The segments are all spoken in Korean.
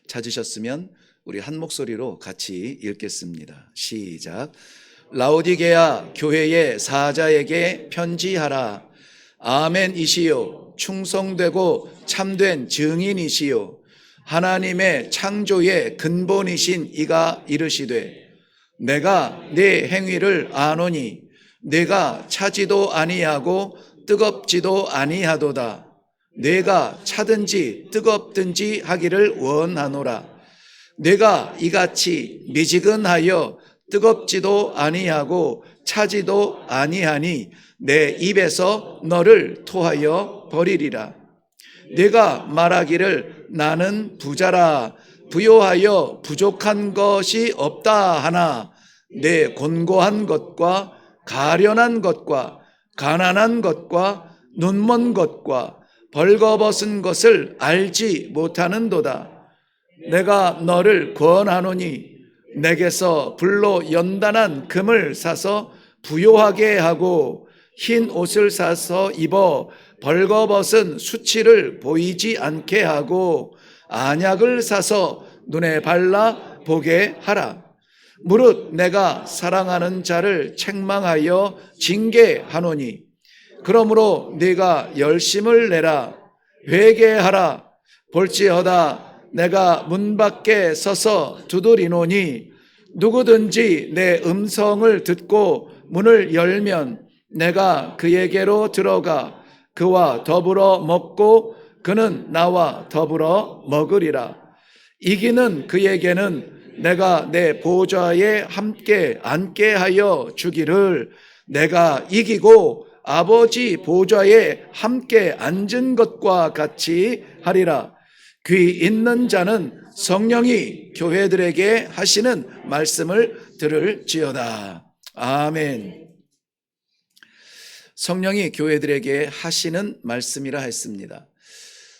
찾으셨으면 우리 한 목소리로 같이 읽겠습니다. 시작. 라오디게아 교회의 사자에게 편지하라. 아멘이시요 충성되고 참된 증인이시요 하나님의 창조의 근본이신 이가 이르시되 내가 네 행위를 아노니 내가 차지도 아니하고 뜨겁지도 아니하도다. 내가 차든지 뜨겁든지 하기를 원하노라. 내가 이같이 미지근하여 뜨겁지도 아니하고 차지도 아니하니 내 입에서 너를 토하여 버리리라. 내가 말하기를 나는 부자라 부요하여 부족한 것이 없다 하나 내 곤고한 것과 가련한 것과 가난한 것과 눈먼 것과 벌거벗은 것을 알지 못하는도다. 내가 너를 권하노니 내게서 불로 연단한 금을 사서 부요하게 하고 흰 옷을 사서 입어 벌거벗은 수치를 보이지 않게 하고 안약을 사서 눈에 발라 보게 하라. 무릇 내가 사랑하는 자를 책망하여 징계하노니 그러므로 네가 열심을 내라. 회개하라. 볼지어다 내가 문 밖에 서서 두드리노니 누구든지 내 음성을 듣고 문을 열면 내가 그에게로 들어가 그와 더불어 먹고 그는 나와 더불어 먹으리라. 이기는 그에게는 내가 내 보좌에 함께 앉게 하여 주기를 내가 이기고 아버지 보좌에 함께 앉은 것과 같이 하리라. 귀 있는 자는 성령이 교회들에게 하시는 말씀을 들을지어다. 아멘. 성령이 교회들에게 하시는 말씀이라 했습니다.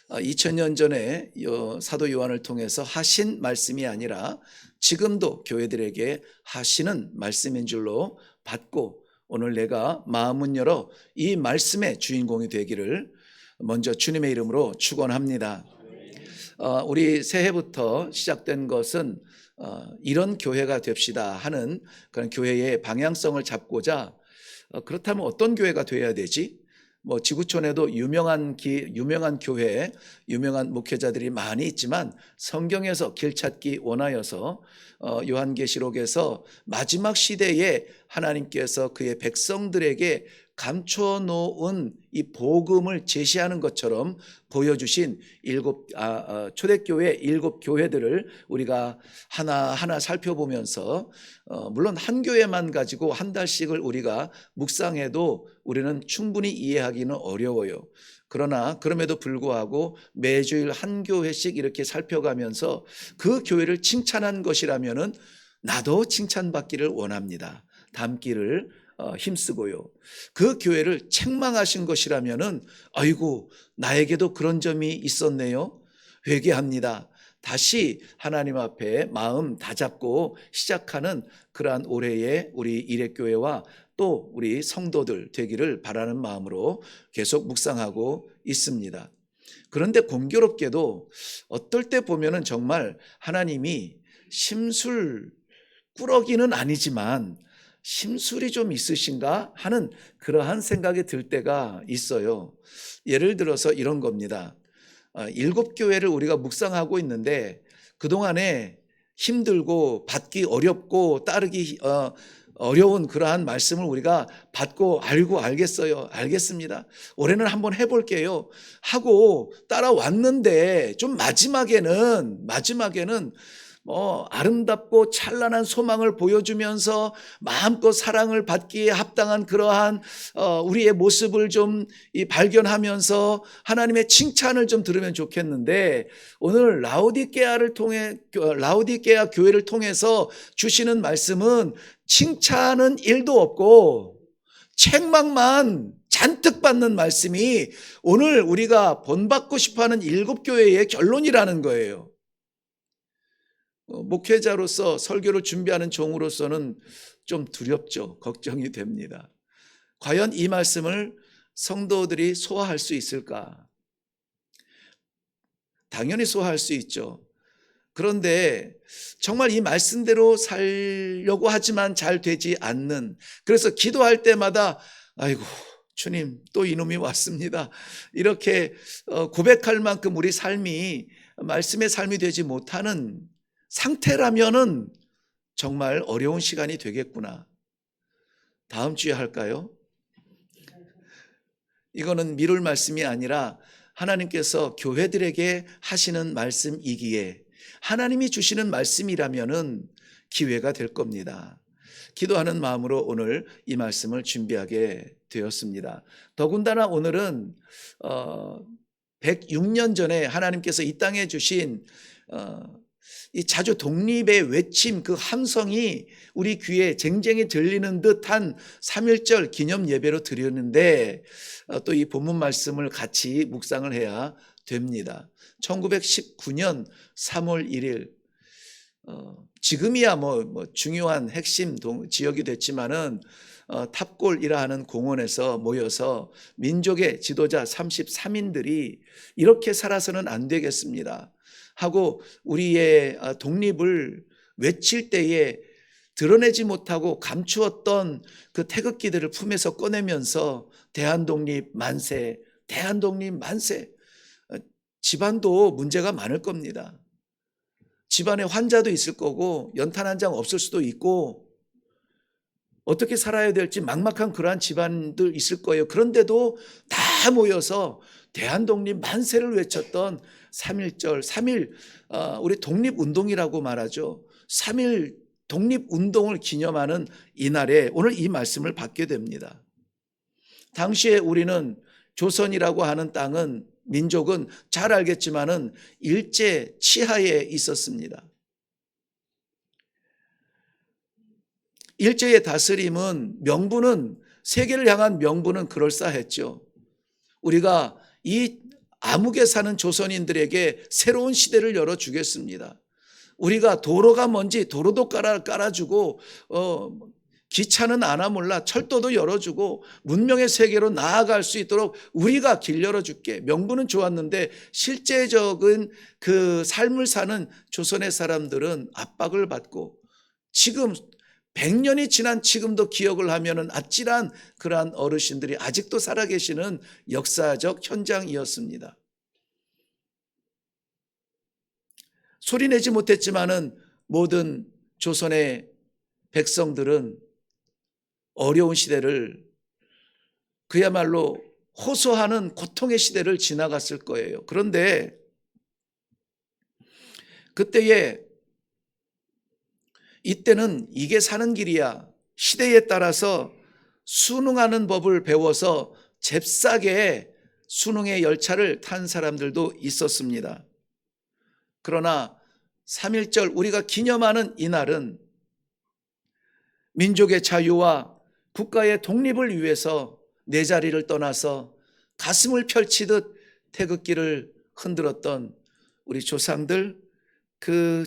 2000년 전에 사도 요한을 통해서 하신 말씀이 아니라 지금도 교회들에게 하시는 말씀인 줄로 받고 오늘 내가 마음은 열어 이 말씀의 주인공이 되기를 먼저 주님의 이름으로 축원합니다. 우리 새해부터 시작된 것은 이런 교회가 됩시다 하는 그런 교회의 방향성을 잡고자 그렇다면 어떤 교회가 되어야 되지? 지구촌에도 유명한 교회, 유명한 목회자들이 많이 있지만 성경에서 길찾기 원하여서 요한계시록에서 마지막 시대에 하나님께서 그의 백성들에게 감춰놓은 이 복음을 제시하는 것처럼 보여주신 초대교회 7교회들을 우리가 하나하나 살펴보면서 물론 한 교회만 가지고 한 달씩을 우리가 묵상해도 우리는 충분히 이해하기는 어려워요. 그러나 그럼에도 불구하고 매주일 한 교회씩 이렇게 살펴가면서 그 교회를 칭찬한 것이라면은 나도 칭찬받기를 원합니다. 담기를 힘쓰고요. 그 교회를 책망하신 것이라면은 아이고 나에게도 그런 점이 있었네요. 회개합니다. 다시 하나님 앞에 마음 다잡고 시작하는 그러한 올해의 우리 일회교회와 또 우리 성도들 되기를 바라는 마음으로 계속 묵상하고 있습니다. 그런데 공교롭게도 어떨 때 보면은 정말 하나님이 심술꾸러기는 아니지만 심술이 좀 있으신가 하는 그러한 생각이 들 때가 있어요. 예를 들어서 이런 겁니다. 7교회를 우리가 묵상하고 있는데 그동안에 힘들고 받기 어렵고 따르기 어려운 그러한 말씀을 우리가 받고 알겠어요. 알겠습니다. 올해는 한번 해볼게요. 하고 따라왔는데 좀 마지막에는 아름답고 찬란한 소망을 보여주면서 마음껏 사랑을 받기에 합당한 그러한 우리의 모습을 좀 발견하면서 하나님의 칭찬을 좀 들으면 좋겠는데 오늘 라오디게아 교회를 통해서 주시는 말씀은 칭찬은 1도 없고 책망만 잔뜩 받는 말씀이 오늘 우리가 본받고 싶어하는 7교회의 결론이라는 거예요. 목회자로서 설교를 준비하는 종으로서는 좀 두렵죠. 걱정이 됩니다. 과연 이 말씀을 성도들이 소화할 수 있을까? 당연히 소화할 수 있죠. 그런데 정말 이 말씀대로 살려고 하지만 잘 되지 않는, 그래서 기도할 때마다 아이고 주님 또 이놈이 왔습니다, 이렇게 고백할 만큼 우리 삶이 말씀의 삶이 되지 못하는 상태라면은 정말 어려운 시간이 되겠구나. 다음 주에 할까요? 이거는 미룰 말씀이 아니라 하나님께서 교회들에게 하시는 말씀이기에 하나님이 주시는 말씀이라면은 기회가 될 겁니다. 기도하는 마음으로 오늘 이 말씀을 준비하게 되었습니다. 더군다나 오늘은 106년 전에 하나님께서 이 땅에 주신 이 자주 독립의 외침, 그 함성이 우리 귀에 쟁쟁이 들리는 듯한 3.1절 기념 예배로 드렸는데 또 이 본문 말씀을 같이 묵상을 해야 됩니다. 1919년 3월 1일 지금이야 뭐 중요한 핵심 지역이 됐지만은 탑골이라 하는 공원에서 모여서 민족의 지도자 33인들이 이렇게 살아서는 안 되겠습니다 하고 우리의 독립을 외칠 때에 드러내지 못하고 감추었던 그 태극기들을 품에서 꺼내면서 대한독립 만세, 대한독립 만세. 집안도 문제가 많을 겁니다. 집안에 환자도 있을 거고 연탄 한 장 없을 수도 있고 어떻게 살아야 될지 막막한 그러한 집안들 있을 거예요. 그런데도 다 모여서 대한독립 만세를 외쳤던 3.1절, 3.1 우리 독립운동이라고 말하죠. 3.1 독립운동을 기념하는 이날에 오늘 이 말씀을 받게 됩니다. 당시에 우리는 조선이라고 하는 땅은 민족은 잘 알겠지만은 일제 치하에 있었습니다. 일제의 다스림은 명분은 세계를 향한 명분은 그럴싸했죠. 우리가 이 암흑에 사는 조선인들에게 새로운 시대를 열어주겠습니다. 우리가 도로가 뭔지 도로도 깔아주고 기차는 아나 몰라 철도도 열어주고 문명의 세계로 나아갈 수 있도록 우리가 길 열어줄게. 명분은 좋았는데 실제적인 그 삶을 사는 조선의 사람들은 압박을 받고 지금 100년이 지난 지금도 기억을 하면은 아찔한 그러한 어르신들이 아직도 살아계시는 역사적 현장이었습니다. 소리내지 못했지만은 모든 조선의 백성들은 어려운 시대를 그야말로 호소하는 고통의 시대를 지나갔을 거예요. 그런데 그때에 이때는 이게 사는 길이야. 시대에 따라서 순응하는 법을 배워서 잽싸게 순응의 열차를 탄 사람들도 있었습니다. 그러나 3.1절 우리가 기념하는 이날은 민족의 자유와 국가의 독립을 위해서 내 자리를 떠나서 가슴을 펼치듯 태극기를 흔들었던 우리 조상들, 그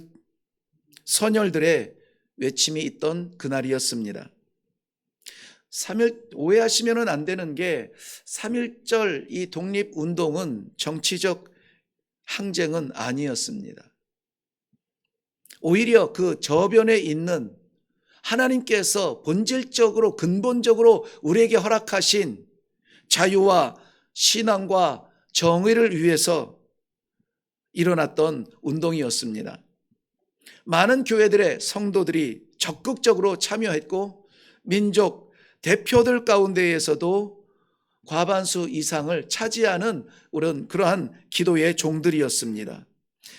선열들의 외침이 있던 그날이었습니다. 3.1 오해하시면 안 되는 게 3.1절 이 독립운동은 정치적 항쟁은 아니었습니다. 오히려 그 저변에 있는 하나님께서 본질적으로 근본적으로 우리에게 허락하신 자유와 신앙과 정의를 위해서 일어났던 운동이었습니다. 많은 교회들의 성도들이 적극적으로 참여했고 민족 대표들 가운데에서도 과반수 이상을 차지하는 그러한 기도의 종들이었습니다.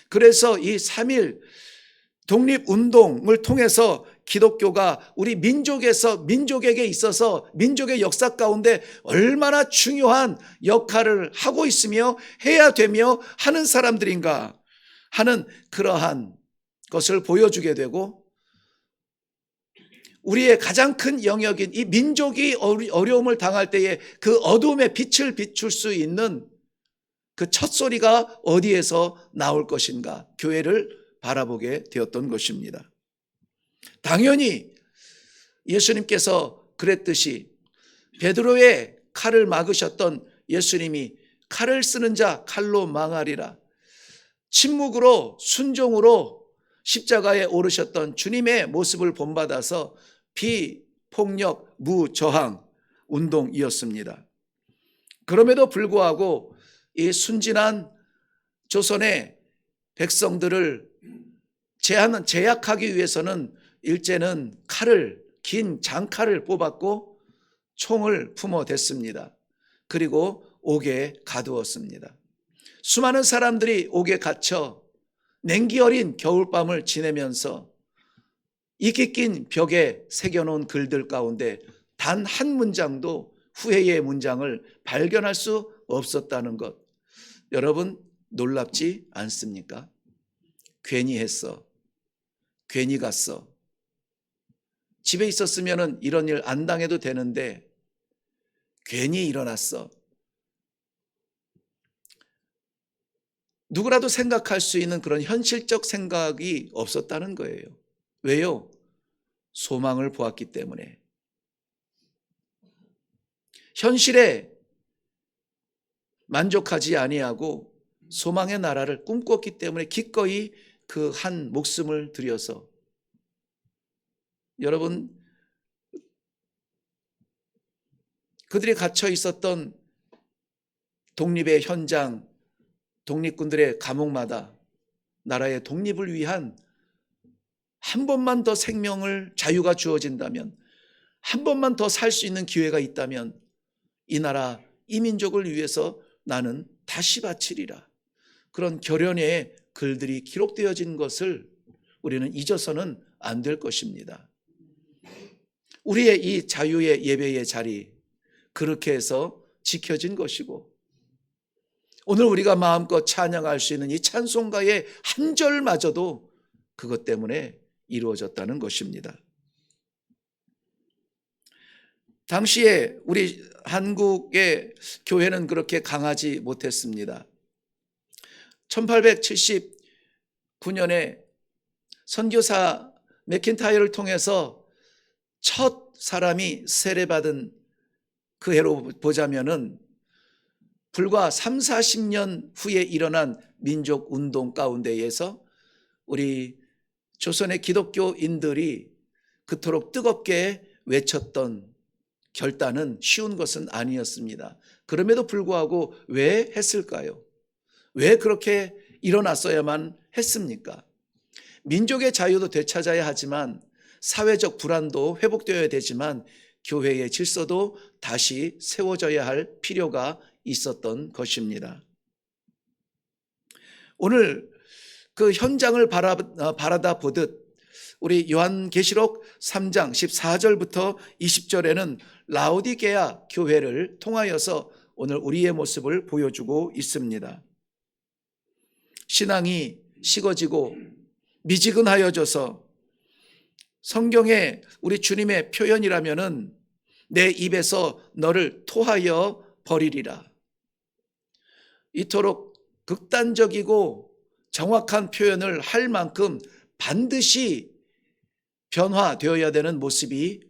그래서 이 3.1 독립운동을 통해서 기독교가 우리 민족에게 있어서 민족의 역사 가운데 얼마나 중요한 역할을 하고 있으며 해야 되며 하는 사람들인가 하는 그러한 것을 보여주게 되고 우리의 가장 큰 영역인 이 민족이 어려움을 당할 때에 그 어둠의 빛을 비출 수 있는 그 첫 소리가 어디에서 나올 것인가 교회를 바라보게 되었던 것입니다. 당연히 예수님께서 그랬듯이 베드로의 칼을 막으셨던 예수님이 칼을 쓰는 자 칼로 망하리라 침묵으로 순종으로 십자가에 오르셨던 주님의 모습을 본받아서 비폭력, 무저항 운동이었습니다. 그럼에도 불구하고 이 순진한 조선의 백성들을 제약하기 위해서는 일제는 긴 장칼을 뽑았고 총을 품어댔습니다. 그리고 옥에 가두었습니다. 수많은 사람들이 옥에 갇혀 냉기 어린 겨울밤을 지내면서 이끼 낀 벽에 새겨놓은 글들 가운데 단 한 문장도 후회의 문장을 발견할 수 없었다는 것, 여러분 놀랍지 않습니까? 괜히 했어. 괜히 갔어. 집에 있었으면 이런 일 안 당해도 되는데 괜히 일어났어. 누구라도 생각할 수 있는 그런 현실적 생각이 없었다는 거예요. 왜요? 소망을 보았기 때문에. 현실에 만족하지 아니하고 소망의 나라를 꿈꿨기 때문에 기꺼이 그 한 목숨을 들여서, 여러분 그들이 갇혀 있었던 독립의 현장, 독립군들의 감옥마다 나라의 독립을 위한 한 번만 더 생명을 자유가 주어진다면, 한 번만 더 살 수 있는 기회가 있다면 이 나라 이 민족을 위해서 나는 다시 바치리라. 그런 결연의 글들이 기록되어진 것을 우리는 잊어서는 안 될 것입니다. 우리의 이 자유의 예배의 자리, 그렇게 해서 지켜진 것이고, 오늘 우리가 마음껏 찬양할 수 있는 이 찬송가의 한 절마저도 그것 때문에 이루어졌다는 것입니다. 당시에 우리 한국의 교회는 그렇게 강하지 못했습니다. 1879년에 선교사 맥킨타이어를 통해서 첫 사람이 세례받은 그 해로 보자면은 불과 3, 40년 후에 일어난 민족 운동 가운데에서 우리 조선의 기독교인들이 그토록 뜨겁게 외쳤던 결단은 쉬운 것은 아니었습니다. 그럼에도 불구하고 왜 했을까요? 왜 그렇게 일어났어야만 했습니까? 민족의 자유도 되찾아야 하지만 사회적 불안도 회복되어야 되지만 교회의 질서도 다시 세워져야 할 필요가 있었던 것입니다. 오늘 그 현장을 바라다 보듯 우리 요한계시록 3장 14절부터 20절에는 라오디게아 교회를 통하여서 오늘 우리의 모습을 보여주고 있습니다. 신앙이 식어지고 미지근하여져서 성경에 우리 주님의 표현이라면은 내 입에서 너를 토하여 버리리라. 이토록 극단적이고 정확한 표현을 할 만큼 반드시 변화되어야 되는 모습이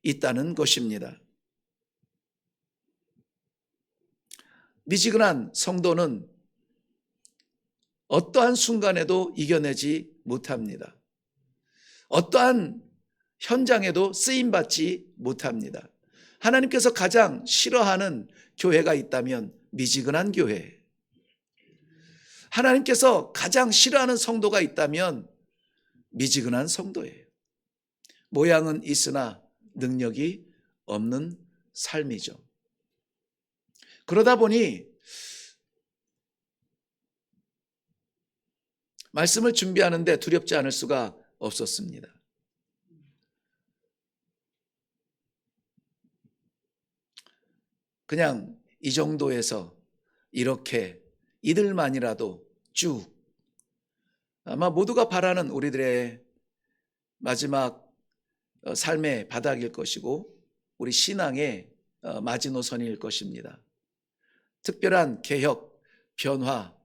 있다는 것입니다. 미지근한 성도는 어떠한 순간에도 이겨내지 못합니다. 어떠한 현장에도 쓰임받지 못합니다. 하나님께서 가장 싫어하는 교회가 있다면 미지근한 교회, 하나님께서 가장 싫어하는 성도가 있다면 미지근한 성도예요. 모양은 있으나 능력이 없는 삶이죠. 그러다 보니 말씀을 준비하는데 두렵지 않을 수가 없었습니다. 그냥 이 정도에서 이렇게 이들만이라도 쭉, 아마 모두가 바라는 우리들의 마지막 삶의 바닥일 것이고 우리 신앙의 마지노선일 것입니다. 특별한 개혁, 변화,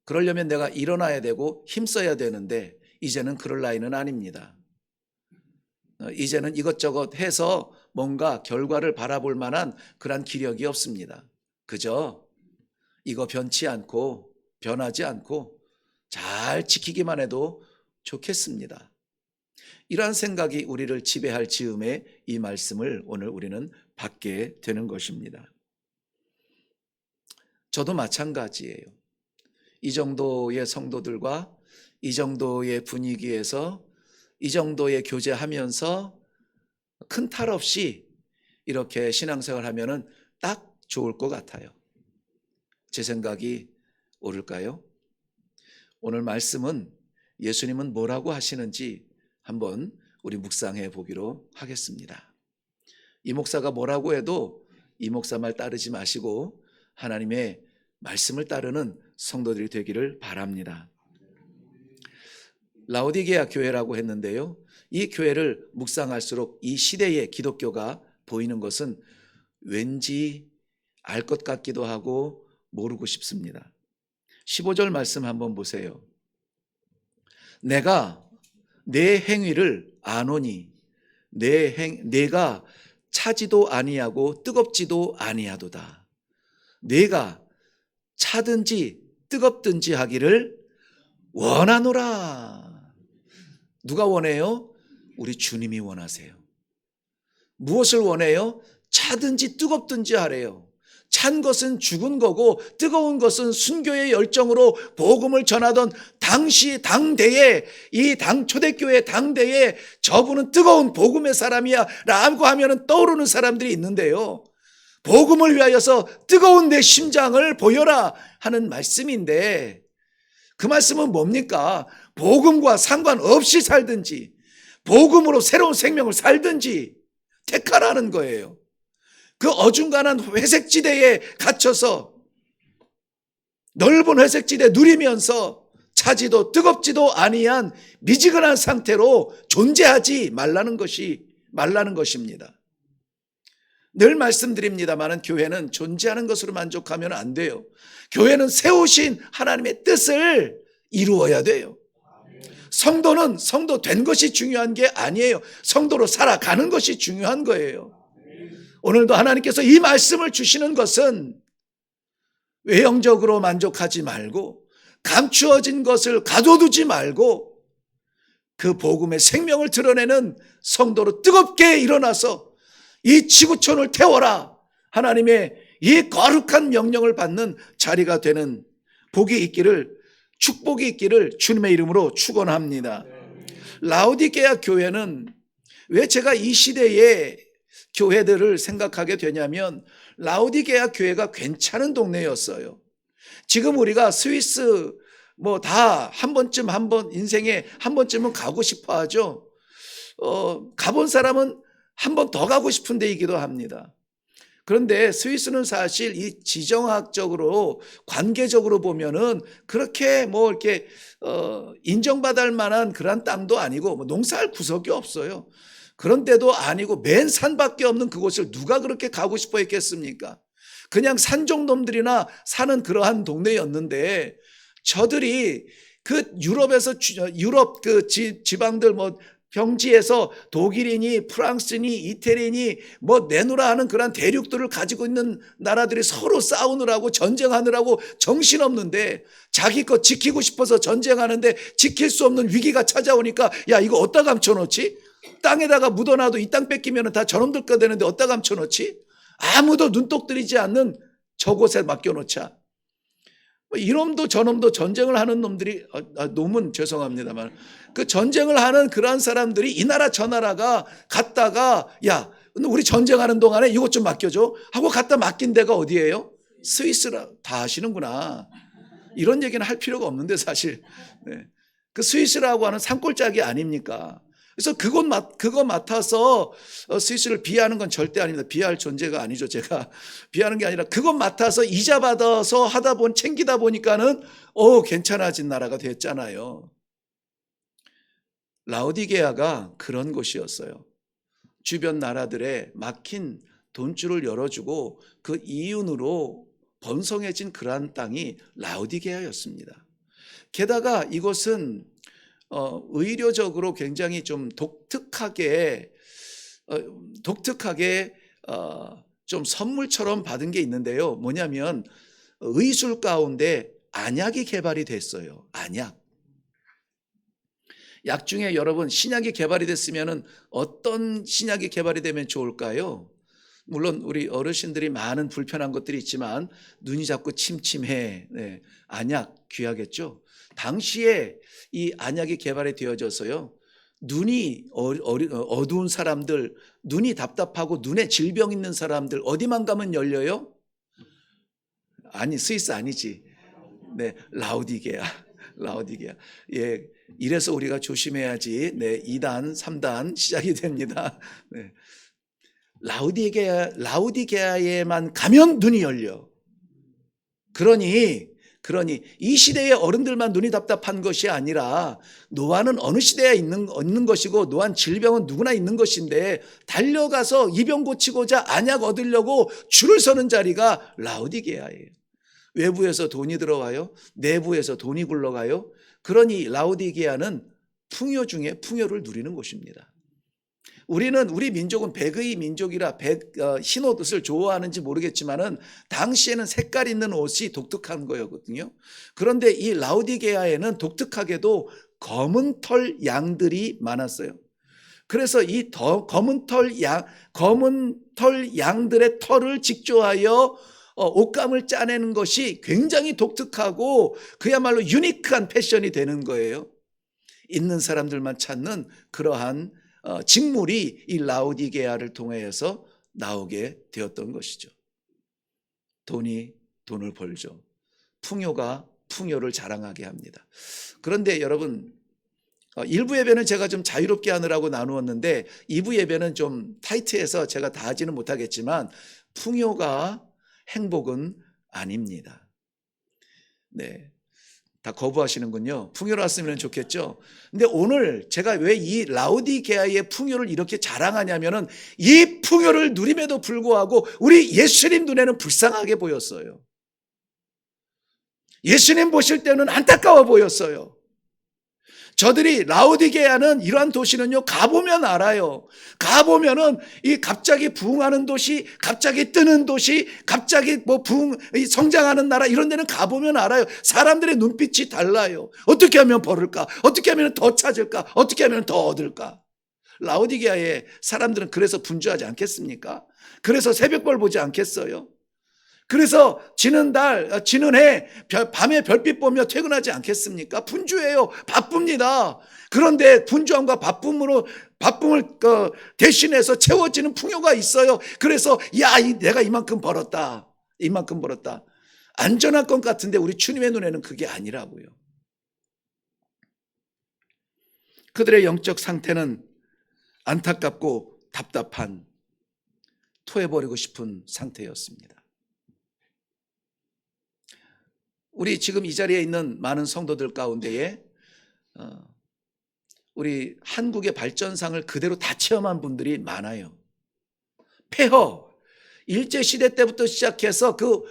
그러려면 내가 일어나야 되고 힘써야 되는데 이제는 그럴 나이는 아닙니다. 이제는 이것저것 해서 뭔가 결과를 바라볼 만한 그런 기력이 없습니다. 그저 이거 변치 않고 변하지 않고 잘 지키기만 해도 좋겠습니다. 이러한 생각이 우리를 지배할 즈음에 이 말씀을 오늘 우리는 받게 되는 것입니다. 저도 마찬가지예요. 이 정도의 성도들과 이 정도의 분위기에서 이 정도의 교제하면서 큰 탈 없이 이렇게 신앙생활 하면은 딱 좋을 것 같아요. 제 생각이 옳을까요? 오늘 말씀은 예수님은 뭐라고 하시는지 한번 우리 묵상해 보기로 하겠습니다. 이 목사가 뭐라고 해도 이 목사 말 따르지 마시고 하나님의 말씀을 따르는 성도들이 되기를 바랍니다. 라오디게아 교회라고 했는데요. 이 교회를 묵상할수록 이 시대의 기독교가 보이는 것은 왠지 알 것 같기도 하고 모르고 싶습니다. 15절 말씀 한번 보세요. 내가 내 행위를 아노니 내가 차지도 아니하고 뜨겁지도 아니하도다. 내가 차든지 뜨겁든지 하기를 원하노라. 누가 원해요? 우리 주님이 원하세요. 무엇을 원해요? 차든지 뜨겁든지 하래요. 찬 것은 죽은 거고 뜨거운 것은 순교의 열정으로 복음을 전하던 당시 당대에 이 초대교회 당대에 저분은 뜨거운 복음의 사람이야 라고 하면 떠오르는 사람들이 있는데요. 복음을 위하여서 뜨거운 내 심장을 보여라 하는 말씀인데 그 말씀은 뭡니까? 복음과 상관없이 살든지 복음으로 새로운 생명을 살든지 택하라는 거예요. 그 어중간한 회색지대에 갇혀서 넓은 회색지대 누리면서 차지도 뜨겁지도 아니한 미지근한 상태로 존재하지 말라는 것입니다. 늘 말씀드립니다만 교회는 존재하는 것으로 만족하면 안 돼요. 교회는 세우신 하나님의 뜻을 이루어야 돼요. 성도는 성도 된 것이 중요한 게 아니에요. 성도로 살아가는 것이 중요한 거예요. 오늘도 하나님께서 이 말씀을 주시는 것은 외형적으로 만족하지 말고 감추어진 것을 가둬두지 말고 그 복음의 생명을 드러내는 성도로 뜨겁게 일어나서 이 지구촌을 태워라. 하나님의 이 거룩한 명령을 받는 자리가 되는 축복이 있기를 주님의 이름으로 축원합니다. 라오디게아 교회는 왜 제가 이 시대에 교회들을 생각하게 되냐면 라오디게아 교회가 괜찮은 동네였어요. 지금 우리가 스위스 다 인생에 한 번쯤은 가고 싶어 하죠. 가본 사람은 한 번 더 가고 싶은 데이기도 합니다. 그런데 스위스는 사실 이 지정학적으로 관계적으로 보면은 그렇게 이렇게 인정받을 만한 그런 땅도 아니고 농사할 구석이 없어요. 그런 데도 아니고 맨 산밖에 없는 그곳을 누가 그렇게 가고 싶어 했겠습니까? 그냥 산종놈들이나 사는 그러한 동네였는데 저들이 그 유럽 그 지방들 평지에서 독일이니 프랑스니 이태리니 내놓으라 하는 그런 대륙들을 가지고 있는 나라들이 서로 싸우느라고 전쟁하느라고 정신없는데 자기 것 지키고 싶어서 전쟁하는데 지킬 수 없는 위기가 찾아오니까 야 이거 어디다 감춰놓지? 땅에다가 묻어놔도 이 땅 뺏기면 다 저놈들 거 되는데 어디다 감춰놓지? 아무도 눈독 들이지 않는 저곳에 맡겨놓자. 이놈도 저놈도 전쟁을 하는 놈들이 놈은 죄송합니다만 그 전쟁을 하는 그러한 사람들이 이 나라 저 나라가 갔다가 야 우리 전쟁하는 동안에 이것 좀 맡겨줘 하고 갖다 맡긴 데가 어디예요? 스위스라. 다 아시는구나. 이런 얘기는 할 필요가 없는데 사실 그 스위스라고 하는 산골짜기 아닙니까? 그래서 그거 맡아서 스위스를 비하하는 건 절대 아닙니다. 비하할 존재가 아니죠. 제가 비하하는 게 아니라 그거 맡아서 이자 받아서 챙기다 보니까는 괜찮아진 나라가 됐잖아요. 라오디게아가 그런 곳이었어요. 주변 나라들의 막힌 돈줄을 열어주고 그 이윤으로 번성해진 그러한 땅이 라오디게아였습니다. 게다가 이곳은 의료적으로 굉장히 좀 독특하게 좀 선물처럼 받은 게 있는데요. 뭐냐면 의술 가운데 안약이 개발이 됐어요. 안약. 약 중에 여러분 신약이 개발이 됐으면은 어떤 신약이 개발이 되면 좋을까요? 물론 우리 어르신들이 많은 불편한 것들이 있지만 눈이 자꾸 침침해. 네. 안약 귀하겠죠. 당시에 이 안약이 개발이 되어져서요. 눈이 어두운 사람들, 눈이 답답하고 눈에 질병 있는 사람들 어디만 가면 열려요? 아니 스위스 아니지. 네, 라우디게아. 라우디게아. 예, 이래서 우리가 조심해야지. 네, 2단, 3단 시작이 됩니다. 네. 라우디게아에만 가면 눈이 열려. 그러니 이 시대의 어른들만 눈이 답답한 것이 아니라 노안은 어느 시대에 있는 것이고 노안 질병은 누구나 있는 것인데 달려가서 이 병 고치고자 안약 얻으려고 줄을 서는 자리가 라우디게아예요. 외부에서 돈이 들어와요. 내부에서 돈이 굴러가요. 그러니 라우디게아는 풍요 중에 풍요를 누리는 곳입니다. 우리 민족은 백의 민족이라 흰 옷을 좋아하는지 모르겠지만은 당시에는 색깔 있는 옷이 독특한 거였거든요. 그런데 이 라우디게아에는 독특하게도 검은 털 양들이 많았어요. 그래서 이 검은 털 양들의 털을 직조하여 옷감을 짜내는 것이 굉장히 독특하고 그야말로 유니크한 패션이 되는 거예요. 있는 사람들만 찾는 그러한 직물이 이 라우디게아를 통해서 나오게 되었던 것이죠. 돈이 돈을 벌죠. 풍요가 풍요를 자랑하게 합니다. 그런데 여러분 1부 예배는 제가 좀 자유롭게 하느라고 나누었는데 2부 예배는 좀 타이트해서 제가 다 하지는 못하겠지만 풍요가 행복은 아닙니다. 네. 다 거부하시는군요. 풍요로 왔으면 좋겠죠. 근데 오늘 제가 왜 이 라우디게아의 풍요를 이렇게 자랑하냐면은 이 풍요를 누림에도 불구하고 우리 예수님 눈에는 불쌍하게 보였어요. 예수님 보실 때는 안타까워 보였어요. 저들이 라우디게아는 이러한 도시는요 가보면 알아요. 가보면은 이 갑자기 부흥하는 도시, 갑자기 뜨는 도시, 갑자기 성장하는 나라 이런 데는 가보면 알아요. 사람들의 눈빛이 달라요. 어떻게 하면 벌을까? 어떻게 하면 더 찾을까? 어떻게 하면 더 얻을까? 라우디게아의 사람들은 그래서 분주하지 않겠습니까? 그래서 새벽별 보지 않겠어요? 그래서 지는 해, 밤에 별빛 보며 퇴근하지 않겠습니까? 분주해요. 바쁩니다. 그런데 분주함과 바쁨을 대신해서 채워지는 풍요가 있어요. 그래서 내가 이만큼 벌었다. 이만큼 벌었다. 안전할 것 같은데 우리 주님의 눈에는 그게 아니라고요. 그들의 영적 상태는 안타깝고 답답한 토해버리고 싶은 상태였습니다. 우리 지금 이 자리에 있는 많은 성도들 가운데에 우리 한국의 발전상을 그대로 다 체험한 분들이 많아요. 폐허, 일제시대 때부터 시작해서 그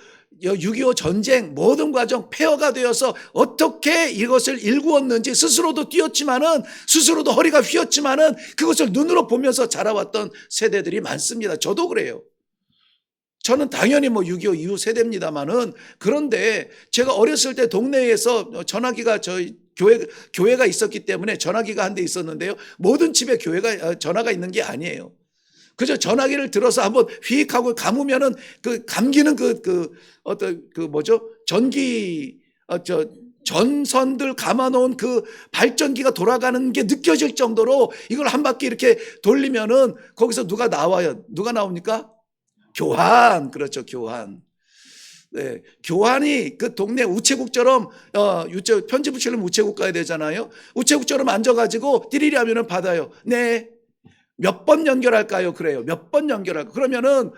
6.25 전쟁 모든 과정 폐허가 되어서 어떻게 이것을 일구었는지 스스로도 뛰었지만은 스스로도 허리가 휘었지만은 그것을 눈으로 보면서 자라왔던 세대들이 많습니다. 저도 그래요. 저는 당연히 6.25 이후 세대입니다만은 그런데 제가 어렸을 때 동네에서 전화기가 저희 교회가 있었기 때문에 전화기가 한 대 있었는데요. 모든 집에 전화가 있는 게 아니에요. 그저 전화기를 들어서 한번 휙 하고 감으면은 그 감기는 전선들 감아놓은 그 발전기가 돌아가는 게 느껴질 정도로 이걸 한 바퀴 이렇게 돌리면은 거기서 누가 나와요. 누가 나옵니까? 교환. 그렇죠. 교환. 네. 교환이 그 동네 우체국처럼 편지 붙이려면 우체국 가야 되잖아요. 우체국처럼 앉아가지고 띠리리 하면은 받아요. 네. 몇 번 연결할까요? 그래요. 몇 번 연결할까? 그러면은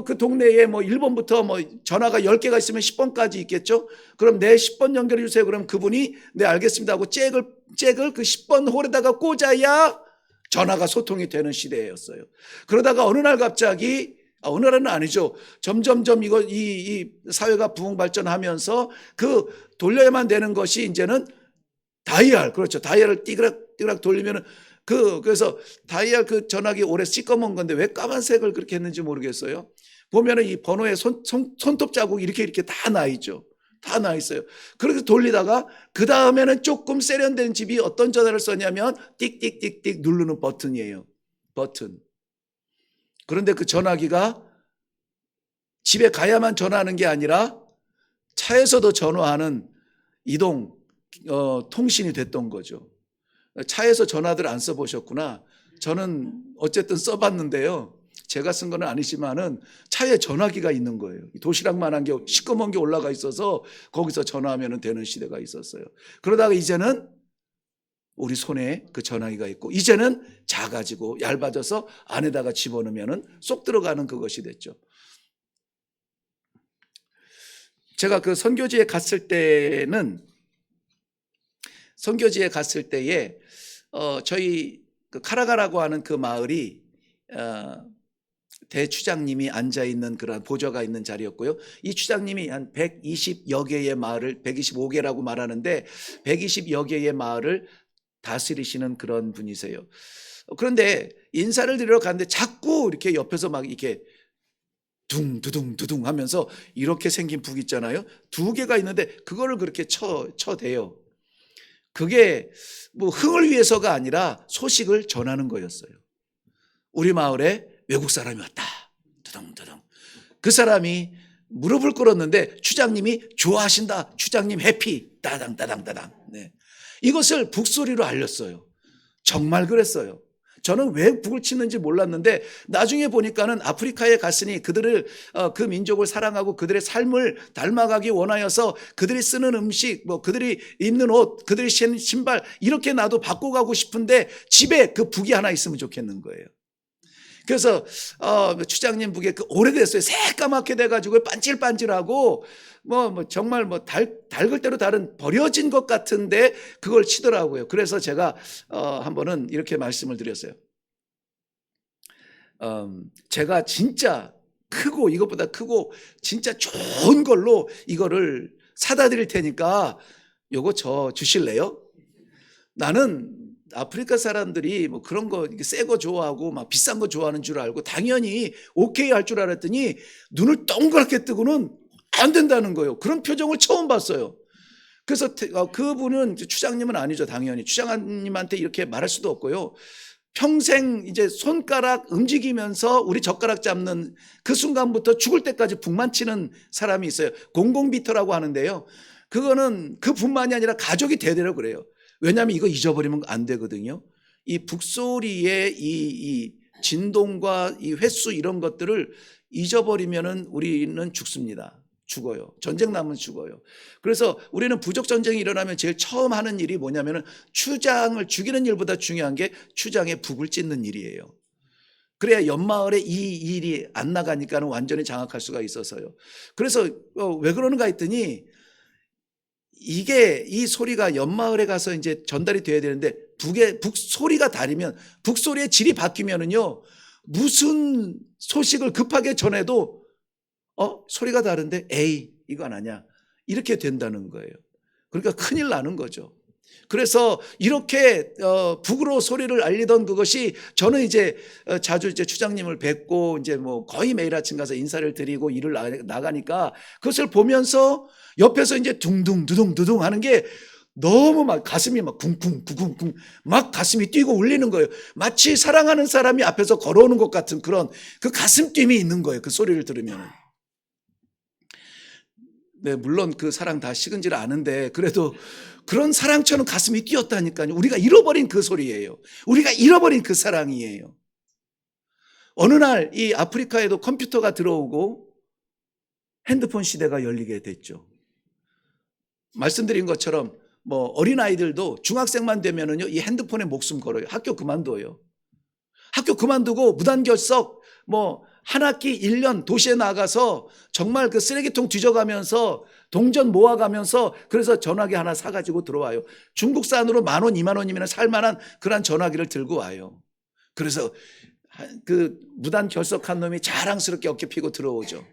그 동네에 1번부터 전화가 10개가 있으면 10번까지 있겠죠? 그럼 네 10번 연결해 주세요. 그럼 그분이 네 알겠습니다 하고 잭을 그 10번 홀에다가 꽂아야 전화가 소통이 되는 시대였어요. 그러다가 어느 날 갑자기 어느 날은 아니죠. 점점점 이 사회가 부흥 발전하면서 그 돌려야만 되는 것이 이제는 다이얼. 그렇죠. 다이얼을 띠그락 돌리면은 그래서 다이얼 그 전화기 오래 시꺼먼 건데 왜 까만색을 그렇게 했는지 모르겠어요. 보면은 이 번호에 손톱 자국 이렇게 다 나 있죠. 다 나와 있어요. 그렇게 돌리다가 그 다음에는 조금 세련된 집이 어떤 전화를 썼냐면 띡띡띡띡 누르는 버튼이에요. 버튼. 그런데 그 전화기가 집에 가야만 전화하는 게 아니라 차에서도 전화하는 이동 통신이 됐던 거죠. 차에서 전화들 안 써보셨구나. 저는 어쨌든 써봤는데요. 제가 쓴 건 아니지만은 차에 전화기가 있는 거예요. 도시락만한 게 시꺼먼 게 올라가 있어서 거기서 전화하면 되는 시대가 있었어요. 그러다가 이제는 우리 손에 그 전화기가 있고 이제는 작아지고 얇아져서 안에다가 집어넣으면 쏙 들어가는 그것이 됐죠. 제가 그 선교지에 갔을 때에 저희 그 카라가라고 하는 그 마을이 대추장님이 앉아있는 그런 보좌가 있는 자리였고요. 이 추장님이 한 120여 개의 마을을 125개라고 말하는데 120여 개의 마을을 다스리시는 그런 분이세요. 그런데 인사를 드리러 갔는데 자꾸 이렇게 옆에서 막 이렇게 둥두둥두둥 하면서 이렇게 생긴 북 있잖아요. 2개가 있는데 그거를 그렇게 쳐대요. 그게 뭐 흥을 위해서가 아니라 소식을 전하는 거였어요. 우리 마을에 외국 사람이 왔다. 두둥두둥. 그 사람이 무릎을 꿇었는데 추장님이 좋아하신다. 추장님 해피. 따당 따당 따당. 네. 이것을 북소리로 알렸어요. 정말 그랬어요. 저는 왜 북을 치는지 몰랐는데 나중에 보니까는 아프리카에 갔으니 그들을 그 민족을 사랑하고 그들의 삶을 닮아가기 원하여서 그들이 쓰는 음식, 뭐 그들이 입는 옷, 그들이 신는 신발 이렇게 나도 바꿔가고 싶은데 집에 그 북이 하나 있으면 좋겠는 거예요. 그래서 추장님 북에 그 오래됐어요. 새까맣게 돼가지고 반질반질하고 뭐 정말 뭐 닳을 대로 다른 버려진 것 같은데 그걸 치더라고요. 그래서 제가 한 번은 이렇게 말씀을 드렸어요. 제가 진짜 크고 이것보다 크고 진짜 좋은 걸로 이거를 사다 드릴 테니까 요거 저 주실래요? 나는 아프리카 사람들이 뭐 그런 거 새 거 좋아하고 막 비싼 거 좋아하는 줄 알고 당연히 오케이 할 줄 알았더니 눈을 동그랗게 뜨고는 안 된다는 거예요. 그런 표정을 처음 봤어요. 그래서 그분은 추장님은 아니죠. 당연히 추장님한테 이렇게 말할 수도 없고요. 평생 이제 손가락 움직이면서 우리 젓가락 잡는 그 순간부터 죽을 때까지 북만 치는 사람이 있어요. 공공비터라고 하는데요. 그거는 그뿐만이 아니라 가족이 대대로 그래요. 왜냐하면 이거 잊어버리면 안 되거든요. 이 북소리의 이 진동과 이 횟수 이런 것들을 잊어버리면은 우리는 죽습니다. 죽어요. 전쟁 나면 죽어요. 그래서 우리는 부족 전쟁이 일어나면 제일 처음 하는 일이 뭐냐면은 추장을 죽이는 일보다 중요한 게 추장의 북을 찢는 일이에요. 그래야 옆마을에 이 일이 안 나가니까는 완전히 장악할 수가 있어서요. 그래서 왜 그러는가 했더니 이 소리가 옆마을에 가서 이제 전달이 돼야 되는데 북 소리가 다르면 북 소리의 질이 바뀌면은요 무슨 소식을 급하게 전해도 소리가 다른데 에이 이건 아니야 이렇게 된다는 거예요. 그러니까 큰일 나는 거죠. 그래서 이렇게 북으로 소리를 알리던 그것이 저는 이제 자주 이제 추장님을 뵙고 이제 뭐 거의 매일 아침 가서 인사를 드리고 일을 나가니까 그것을 보면서 옆에서 이제 둥둥두둥두둥 하는 게 너무 막 가슴이 막 쿵쿵쿵쿵쿵 막 가슴이 뛰고 울리는 거예요. 마치 사랑하는 사람이 앞에서 걸어오는 것 같은 그런 그 가슴 뛴이 있는 거예요. 그 소리를 들으면. 네, 물론 그 사랑 다 식은지를 아는데 그래도 그런 사랑처럼 가슴이 뛰었다니까요. 우리가 잃어버린 그 소리예요. 우리가 잃어버린 그 사랑이에요. 어느 날 이 아프리카에도 컴퓨터가 들어오고 핸드폰 시대가 열리게 됐죠. 말씀드린 것처럼 뭐 어린아이들도 중학생만 되면은요 이 핸드폰에 목숨 걸어요. 학교 그만둬요. 학교 그만두고 무단결석 뭐 한 학기 1년 도시에 나가서 정말 그 쓰레기통 뒤져가면서 동전 모아가면서 그래서 전화기 하나 사가지고 들어와요. 중국산으로 10,000원, 20,000원이면 살만한 그런 전화기를 들고 와요. 그래서 그 무단결석한 놈이 자랑스럽게 어깨 피고 들어오죠.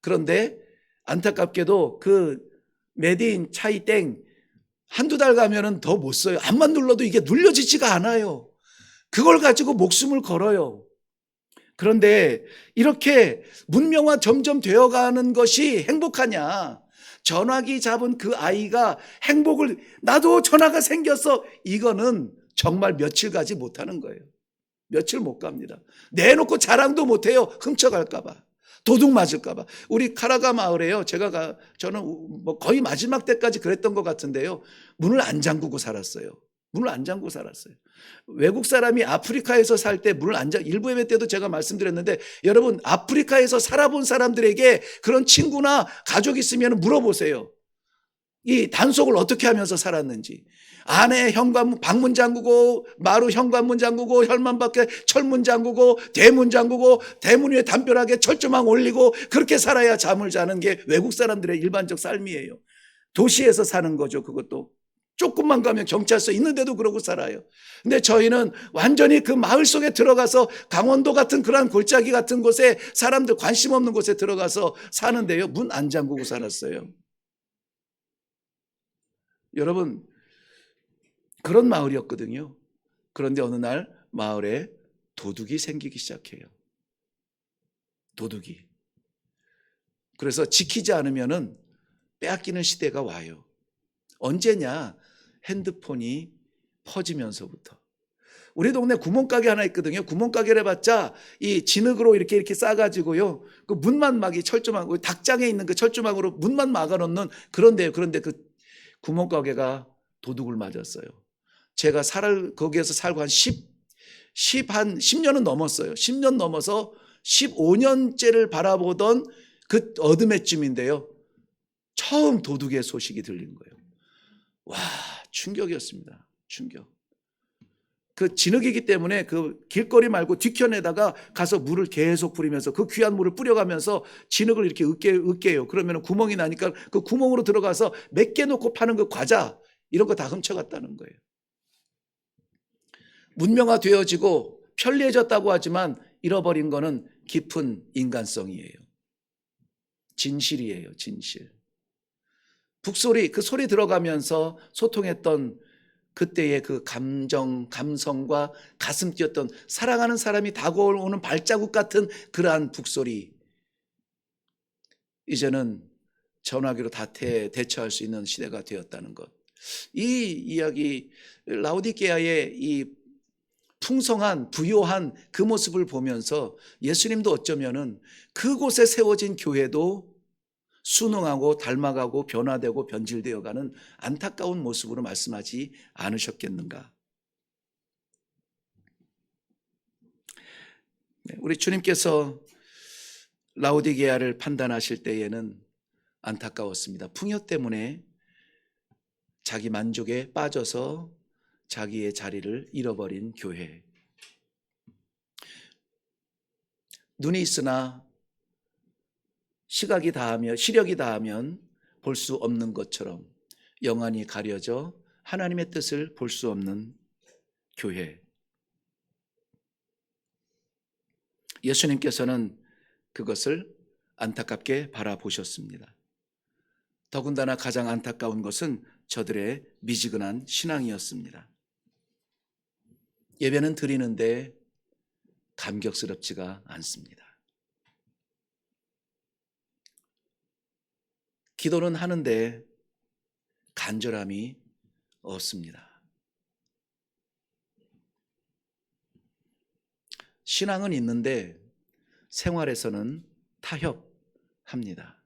그런데 안타깝게도 그 메디인 차이땡 한두 달 가면은 더 못 써요. 암만 눌러도 이게 눌려지지가 않아요. 그걸 가지고 목숨을 걸어요. 그런데 이렇게 문명화 점점 되어가는 것이 행복하냐? 전화기 잡은 그 아이가 행복을, 나도 전화가 생겼어, 이거는 정말 며칠 가지 못하는 거예요. 며칠 못 갑니다. 내놓고 자랑도 못해요. 훔쳐갈까봐, 도둑 맞을까봐. 우리 카라가 마을에요, 저는 뭐 거의 마지막 때까지 그랬던 것 같은데요, 문을 안 잠그고 살았어요. 문을 안 잠그고 살았어요. 외국 사람이 아프리카에서 살 때 문을 안 잠그고, 일부 예배 때도 제가 말씀드렸는데, 여러분 아프리카에서 살아본 사람들에게 그런 친구나 가족 있으면 물어보세요. 이 단속을 어떻게 하면서 살았는지. 안에 현관문, 방문 잠그고, 마루 현관문 잠그고, 혈만 밖에 철문 잠그고, 대문 잠그고, 대문 위에 담벼락에 철조망 올리고, 그렇게 살아야 잠을 자는 게 외국 사람들의 일반적 삶이에요. 도시에서 사는 거죠. 그것도 조금만 가면 경찰서 있는데도 그러고 살아요. 근데 저희는 완전히 그 마을 속에 들어가서, 강원도 같은 그러한 골짜기 같은 곳에, 사람들 관심 없는 곳에 들어가서 사는데요, 문 안 잠그고 살았어요. 여러분, 그런 마을이었거든요. 그런데 어느 날 마을에 도둑이 생기기 시작해요. 도둑이. 그래서 지키지 않으면은 빼앗기는 시대가 와요. 언제냐? 핸드폰이 퍼지면서부터. 우리 동네 구멍가게 하나 있거든요. 구멍가게를 해봤자 이 진흙으로 이렇게 싸가지고요, 그 문만 막이 철조망, 닭장에 있는 그 철조망으로 문만 막아놓는 그런데요. 그런데 그 구멍가게가 도둑을 맞았어요. 제가 거기에서 살고 한 10년은 넘었어요. 10년 넘어서 15년째를 바라보던 그 어둠에쯤인데요, 처음 도둑의 소식이 들린 거예요. 와, 충격이었습니다. 충격. 그 진흙이기 때문에 그 길거리 말고 뒤편에다가 가서 물을 계속 뿌리면서, 그 귀한 물을 뿌려가면서 진흙을 이렇게 으깨요. 그러면 구멍이 나니까 그 구멍으로 들어가서 몇 개 놓고 파는 그 과자, 이런 거 다 훔쳐갔다는 거예요. 문명화되어지고 편리해졌다고 하지만 잃어버린 거는 깊은 인간성이에요. 진실이에요. 진실. 북소리, 그 소리 들어가면서 소통했던 그때의 그 감성과 가슴 뛰었던, 사랑하는 사람이 다가오는 발자국 같은 그러한 북소리, 이제는 전화기로 다 대처할 수 있는 시대가 되었다는 것. 이 이야기, 라오디게아의 이 풍성한 부요한 그 모습을 보면서 예수님도 어쩌면은 그곳에 세워진 교회도 순응하고 닮아가고 변화되고 변질되어가는 안타까운 모습으로 말씀하지 않으셨겠는가. 우리 주님께서 라오디게아를 판단하실 때에는 안타까웠습니다. 풍요 때문에 자기 만족에 빠져서 자기의 자리를 잃어버린 교회. 눈이 있으나 시력이 다하면 볼 수 없는 것처럼 영안이 가려져 하나님의 뜻을 볼 수 없는 교회. 예수님께서는 그것을 안타깝게 바라보셨습니다. 더군다나 가장 안타까운 것은 저들의 미지근한 신앙이었습니다. 예배는 드리는데 감격스럽지가 않습니다. 기도는 하는데 간절함이 없습니다. 신앙은 있는데 생활에서는 타협합니다.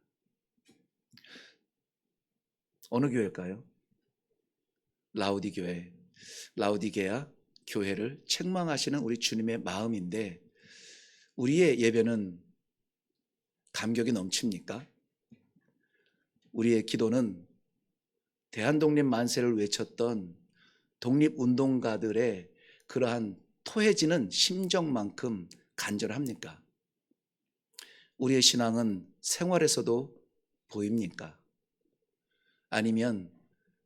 어느 교회일까요? 라오디게아 교회를 책망하시는 우리 주님의 마음인데, 우리의 예배는 감격이 넘칩니까? 우리의 기도는 대한독립 만세를 외쳤던 독립운동가들의 그러한 토해지는 심정만큼 간절합니까? 우리의 신앙은 생활에서도 보입니까? 아니면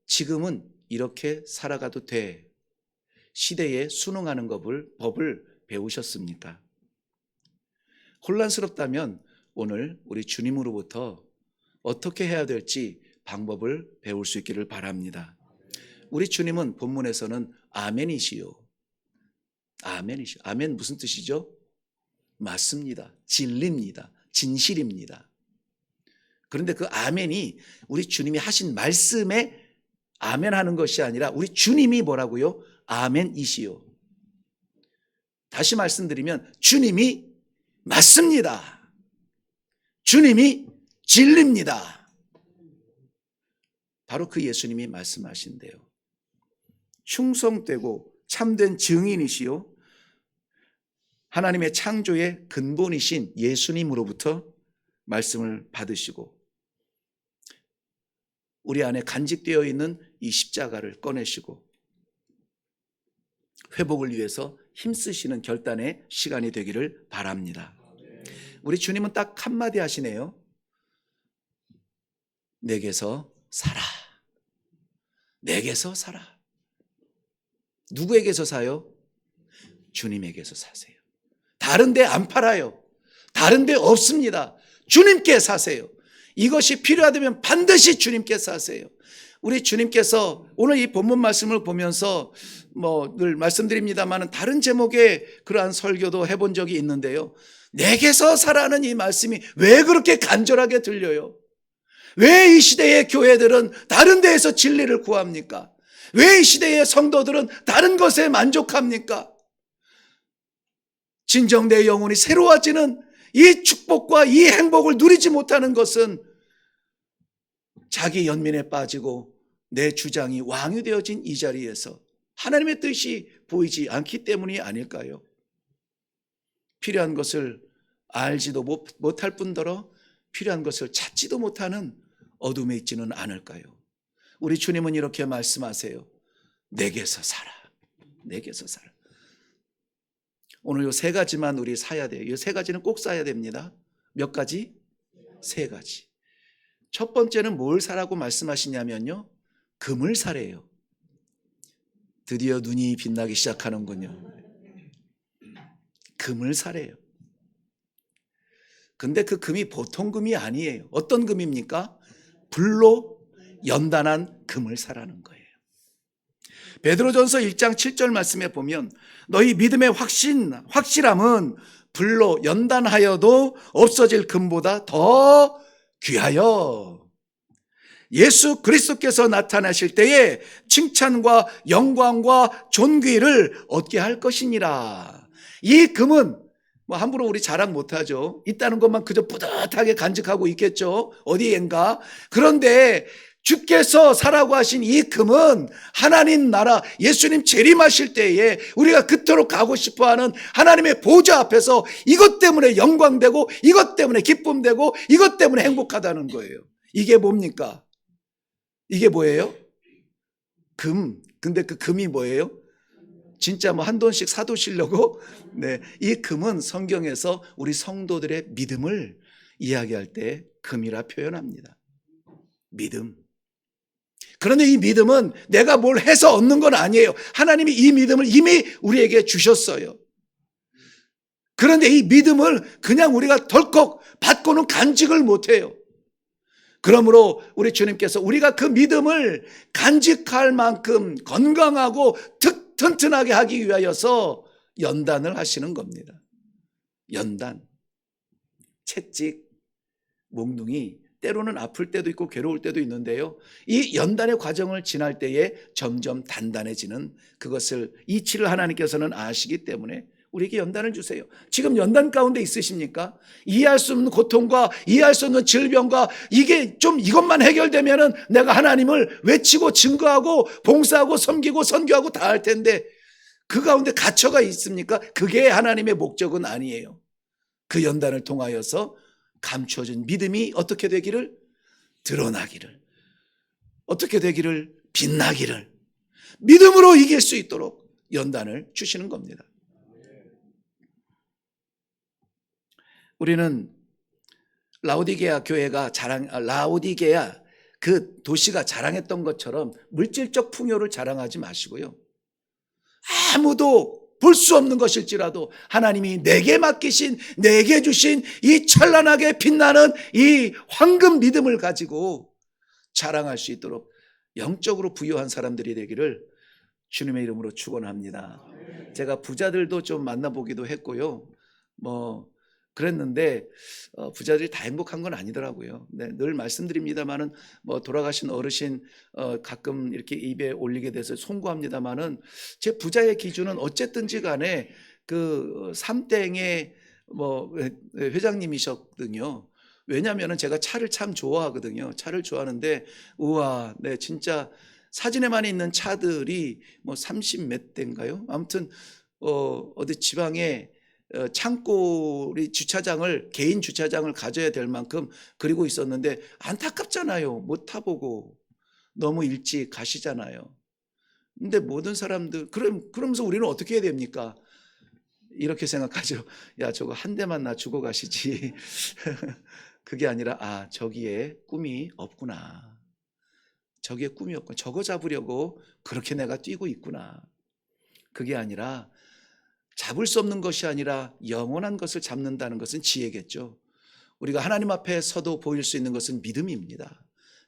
지금은 이렇게 살아가도 돼, 시대에 순응하는 법을 배우셨습니까? 혼란스럽다면 오늘 우리 주님으로부터 어떻게 해야 될지 방법을 배울 수 있기를 바랍니다. 우리 주님은 본문에서는 아멘이시요. 아멘 무슨 뜻이죠? 맞습니다. 진리입니다. 진실입니다. 그런데 그 아멘이 우리 주님이 하신 말씀에 아멘하는 것이 아니라 우리 주님이 뭐라고요? 아멘이시요. 다시 말씀드리면 주님이 맞습니다. 주님이 진리입니다. 바로 그 예수님이 말씀하신대요. 충성되고 참된 증인이시요 하나님의 창조의 근본이신 예수님으로부터 말씀을 받으시고 우리 안에 간직되어 있는 이 십자가를 꺼내시고 회복을 위해서 힘쓰시는 결단의 시간이 되기를 바랍니다. 우리 주님은 딱 한마디 하시네요. 내게서 살아. 내게서 살아. 누구에게서 사요? 주님에게서 사세요. 다른 데 안 팔아요. 다른 데 없습니다. 주님께 사세요. 이것이 필요하다면 반드시 주님께 사세요. 우리 주님께서 오늘 이 본문 말씀을 보면서 늘 말씀드립니다만 다른 제목의 그러한 설교도 해본 적이 있는데요. 내게서 살아는 이 말씀이 왜 그렇게 간절하게 들려요? 왜 이 시대의 교회들은 다른 데에서 진리를 구합니까? 왜 이 시대의 성도들은 다른 것에 만족합니까? 진정 내 영혼이 새로워지는 이 축복과 이 행복을 누리지 못하는 것은 자기 연민에 빠지고 내 주장이 왕이 되어진 이 자리에서 하나님의 뜻이 보이지 않기 때문이 아닐까요? 필요한 것을 알지도 못할 뿐더러 필요한 것을 찾지도 못하는 어둠에 있지는 않을까요? 우리 주님은 이렇게 말씀하세요. 내게서 살아. 내게서 살아. 오늘 요 세 가지만 우리 사야 돼요. 이 세 가지는 꼭 사야 됩니다. 몇 가지? 세 가지. 첫 번째는 뭘 사라고 말씀하시냐면요. 금을 사래요. 드디어 눈이 빛나기 시작하는군요. 금을 사래요. 근데 그 금이 보통 금이 아니에요. 어떤 금입니까? 불로 연단한 금을 사라는 거예요. 베드로전서 1장 7절 말씀에 보면 너희 믿음의 확실함은 불로 연단하여도 없어질 금보다 더 귀하여 예수 그리스도께서 나타나실 때에 칭찬과 영광과 존귀를 얻게 할 것이니라. 이 금은 함부로 우리 자랑 못하죠. 있다는 것만 그저 뿌듯하게 간직하고 있겠죠. 어디엔가. 그런데 주께서 사라고 하신 이 금은 하나님 나라 예수님 재림하실 때에 우리가 그토록 가고 싶어하는 하나님의 보좌 앞에서 이것 때문에 영광되고 이것 때문에 기쁨되고 이것 때문에 행복하다는 거예요. 이게 뭡니까? 이게 뭐예요? 금. 근데 그 금이 뭐예요? 진짜 한 돈씩 사두시려고? 네. 이 금은 성경에서 우리 성도들의 믿음을 이야기할 때 금이라 표현합니다. 믿음. 그런데 이 믿음은 내가 뭘 해서 얻는 건 아니에요. 하나님이 이 믿음을 이미 우리에게 주셨어요. 그런데 이 믿음을 그냥 우리가 덜컥 받고는 간직을 못해요. 그러므로 우리 주님께서 우리가 그 믿음을 간직할 만큼 건강하고 튼튼하게 하기 위하여서 연단을 하시는 겁니다. 연단, 채찍, 몽둥이, 때로는 아플 때도 있고 괴로울 때도 있는데요. 이 연단의 과정을 지날 때에 점점 단단해지는 그것을 이치를 하나님께서는 아시기 때문에 우리에게 연단을 주세요. 지금 연단 가운데 있으십니까? 이해할 수 없는 고통과 이해할 수 없는 질병과 이게 좀 이것만 해결되면은 내가 하나님을 외치고 증거하고 봉사하고 섬기고 선교하고 다 할 텐데 그 가운데 갇혀가 있습니까? 그게 하나님의 목적은 아니에요. 그 연단을 통하여서 감춰진 믿음이 어떻게 되기를? 드러나기를. 어떻게 되기를? 빛나기를. 믿음으로 이길 수 있도록 연단을 주시는 겁니다. 우리는 라오디게아 교회가 라오디게아 그 도시가 자랑했던 것처럼 물질적 풍요를 자랑하지 마시고요. 아무도 볼 수 없는 것일지라도 하나님이 내게 맡기신, 내게 주신 이 찬란하게 빛나는 이 황금 믿음을 가지고 자랑할 수 있도록 영적으로 부유한 사람들이 되기를 주님의 이름으로 축원합니다. 제가 부자들도 좀 만나보기도 했고요. 그랬는데 부자들이 다 행복한 건 아니더라고요. 네, 늘 말씀드립니다만은 뭐 돌아가신 어르신 가끔 이렇게 입에 올리게 돼서 송구합니다만은 제 부자의 기준은 어쨌든지 간에 그 삼땡의 뭐 회장님이셨거든요. 왜냐하면은 제가 차를 참 좋아하거든요. 차를 좋아하는데 우와, 네 진짜 사진에만 있는 차들이 뭐 30 몇 대인가요? 아무튼 어디 지방에 창고리 주차장을 개인 주차장을 가져야 될 만큼 그리고 있었는데 안타깝잖아요. 못 타보고 너무 일찍 가시잖아요. 근데 모든 사람들 그러면서 우리는 어떻게 해야 됩니까? 이렇게 생각하죠. 야, 저거 한 대만 나 주고 가시지. 그게 아니라 아, 저기에 꿈이 없구나. 저기에 꿈이 없구나. 저거 잡으려고 그렇게 내가 뛰고 있구나. 그게 아니라 잡을 수 없는 것이 아니라 영원한 것을 잡는다는 것은 지혜겠죠. 우리가 하나님 앞에 서도 보일 수 있는 것은 믿음입니다.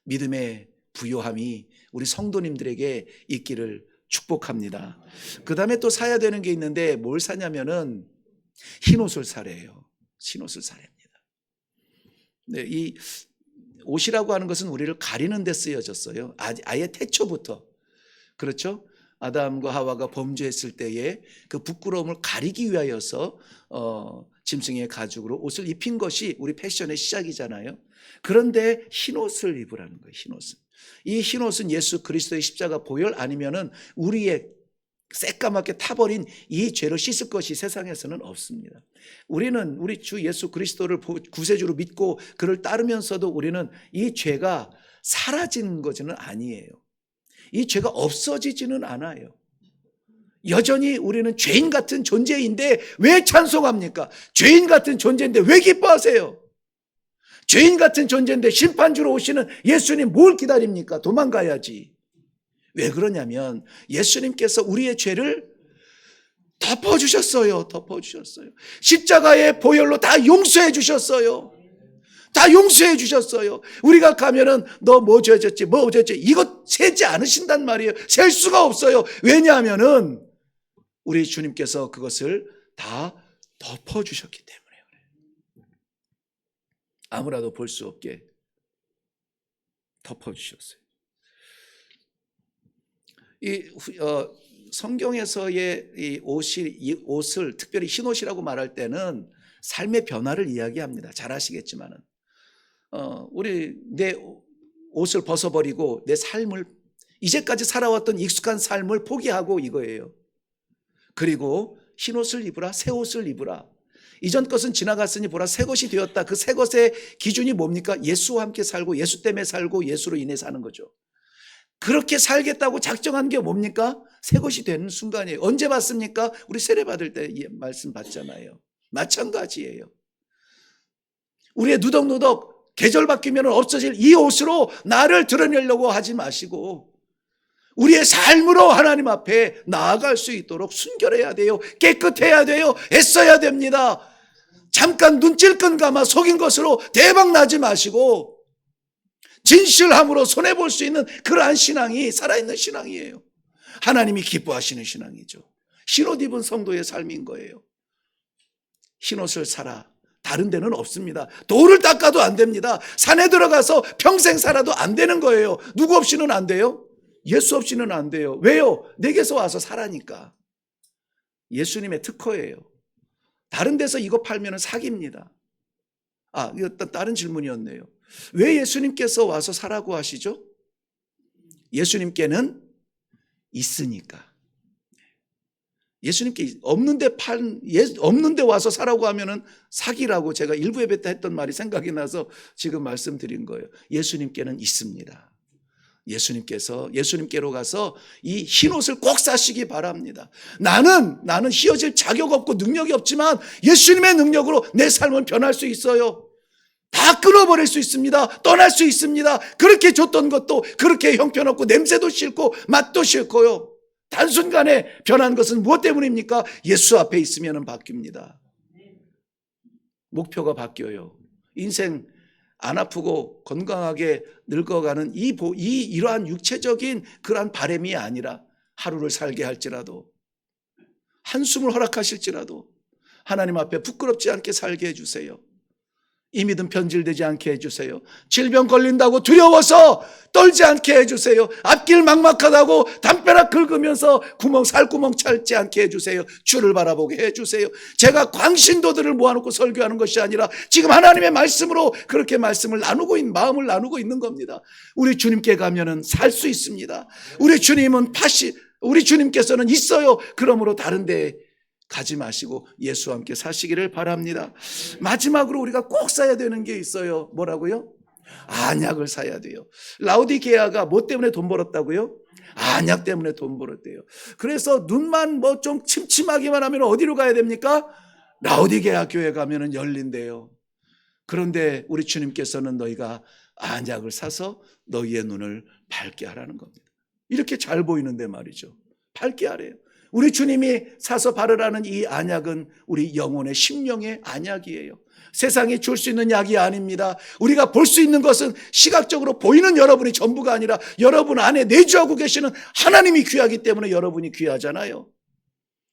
믿음의 부요함이 우리 성도님들에게 있기를 축복합니다. 그 다음에 또 사야 되는 게 있는데 뭘 사냐면은 흰옷을 사래요. 흰옷을 사랍니다. 네, 이 옷이라고 하는 것은 우리를 가리는 데 쓰여졌어요. 아예 태초부터. 그렇죠? 아담과 하와가 범죄했을 때에 그 부끄러움을 가리기 위하여서 짐승의 가죽으로 옷을 입힌 것이 우리 패션의 시작이잖아요. 그런데 흰옷을 입으라는 거예요. 흰옷은. 이 흰옷은 예수 그리스도의 십자가 보혈 아니면은 우리의 새까맣게 타버린 이 죄를 씻을 것이 세상에서는 없습니다. 우리는 우리 주 예수 그리스도를 구세주로 믿고 그를 따르면서도 우리는 이 죄가 사라지는 것은 아니에요. 이 죄가 없어지지는 않아요. 여전히 우리는 죄인 같은 존재인데 왜 찬송합니까? 죄인 같은 존재인데 왜 기뻐하세요? 죄인 같은 존재인데 심판주로 오시는 예수님 뭘 기다립니까? 도망가야지. 왜 그러냐면 예수님께서 우리의 죄를 덮어주셨어요. 덮어주셨어요. 십자가의 보혈로 다 용서해 주셨어요. 다 용서해 주셨어요. 우리가 가면은 너 뭐 죄졌지 뭐 죄졌지 이거 세지 않으신단 말이에요. 셀 수가 없어요. 왜냐하면은 우리 주님께서 그것을 다 덮어주셨기 때문에 그래요. 아무라도 볼 수 없게 덮어주셨어요. 성경에서의 이 옷을 특별히 흰옷이라고 말할 때는 삶의 변화를 이야기합니다. 잘 아시겠지만은 우리 내 옷을 벗어버리고 내 삶을 이제까지 살아왔던 익숙한 삶을 포기하고 이거예요. 그리고 흰옷을 입으라, 새 옷을 입으라. 이전 것은 지나갔으니 보라 새 것이 되었다. 그 새 것의 기준이 뭡니까? 예수와 함께 살고 예수 때문에 살고 예수로 인해 사는 거죠. 그렇게 살겠다고 작정한 게 뭡니까? 새 것이 되는 순간이에요. 언제 받습니까? 우리 세례 받을 때 말씀 받잖아요. 마찬가지예요. 우리의 누덕누덕 계절 바뀌면 없어질 이 옷으로 나를 드러내려고 하지 마시고 우리의 삶으로 하나님 앞에 나아갈 수 있도록 순결해야 돼요. 깨끗해야 돼요. 애써야 됩니다. 잠깐 눈찔끔 감아 속인 것으로 대박 나지 마시고 진실함으로 손해볼 수 있는 그러한 신앙이 살아있는 신앙이에요. 하나님이 기뻐하시는 신앙이죠. 흰옷 입은 성도의 삶인 거예요. 흰옷을 사라. 다른 데는 없습니다. 돌을 닦아도 안 됩니다. 산에 들어가서 평생 살아도 안 되는 거예요. 누구 없이는 안 돼요? 예수 없이는 안 돼요. 왜요? 내게서 와서 사라니까. 예수님의 특허예요. 다른 데서 이거 팔면 사기입니다. 이거 다른 질문이었네요. 왜 예수님께서 와서 사라고 하시죠? 예수님께는 있으니까. 예수님께 없는데 와서 사라고 하면은 사기라고 제가 일부 예배 때 했던 말이 생각이 나서 지금 말씀드린 거예요. 예수님께는 있습니다. 예수님께로 가서 이 흰옷을 꼭 사시기 바랍니다. 나는 휘어질 자격 없고 능력이 없지만 예수님의 능력으로 내 삶은 변할 수 있어요. 다 끊어버릴 수 있습니다. 떠날 수 있습니다. 그렇게 줬던 것도 그렇게 형편없고 냄새도 싫고 맛도 싫고요. 단순간에 변한 것은 무엇 때문입니까? 예수 앞에 있으면 바뀝니다. 목표가 바뀌어요. 인생 안 아프고 건강하게 늙어가는 이러한 육체적인 그러한 바람이 아니라 하루를 살게 할지라도 한숨을 허락하실지라도 하나님 앞에 부끄럽지 않게 살게 해주세요. 이 믿음 변질되지 않게 해주세요. 질병 걸린다고 두려워서 떨지 않게 해주세요. 앞길 막막하다고 담벼락 긁으면서 살구멍 찾지 않게 해주세요. 주를 바라보게 해주세요. 제가 광신도들을 모아놓고 설교하는 것이 아니라 지금 하나님의 말씀으로 그렇게 말씀을 나누고 있는, 마음을 나누고 있는 겁니다. 우리 주님께 가면은 살 수 있습니다. 우리 주님께서는 있어요. 그러므로 다른 데 가지 마시고 예수와 함께 사시기를 바랍니다. 마지막으로 우리가 꼭 사야 되는 게 있어요. 뭐라고요? 안약을 사야 돼요. 라오디게아가 뭐 때문에 돈 벌었다고요? 안약 때문에 돈 벌었대요. 그래서 눈만 뭐 좀 침침하기만 하면 어디로 가야 됩니까? 라오디게아 교회 가면은 열린대요. 그런데 우리 주님께서는 너희가 안약을 사서 너희의 눈을 밝게 하라는 겁니다. 이렇게 잘 보이는데 말이죠. 밝게 하래요. 우리 주님이 사서 바르라는 이 안약은 우리 영혼의 심령의 안약이에요. 세상이 줄 수 있는 약이 아닙니다. 우리가 볼 수 있는 것은 시각적으로 보이는 여러분이 전부가 아니라 여러분 안에 내주하고 계시는 하나님이 귀하기 때문에 여러분이 귀하잖아요.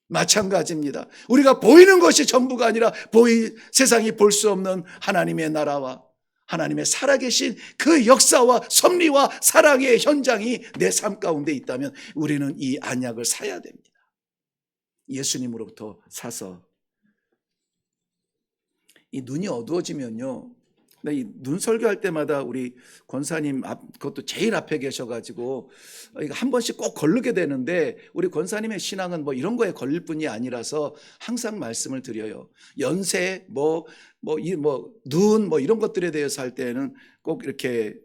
마찬가지입니다. 우리가 보이는 것이 전부가 아니라 세상이 볼 수 없는 하나님의 나라와 하나님의 살아계신 그 역사와 섭리와 사랑의 현장이 내 삶 가운데 있다면 우리는 이 안약을 사야 됩니다. 예수님으로부터 사서. 이 눈이 어두워지면요, 이 눈 설교할 때마다 우리 권사님 그것도 제일 앞에 계셔가지고 이거 한 번씩 꼭 걸르게 되는데, 우리 권사님의 신앙은 뭐 이런 거에 걸릴 뿐이 아니라서 항상 말씀을 드려요. 연세, 눈, 이런 것들에 대해서 할 때는 꼭 이렇게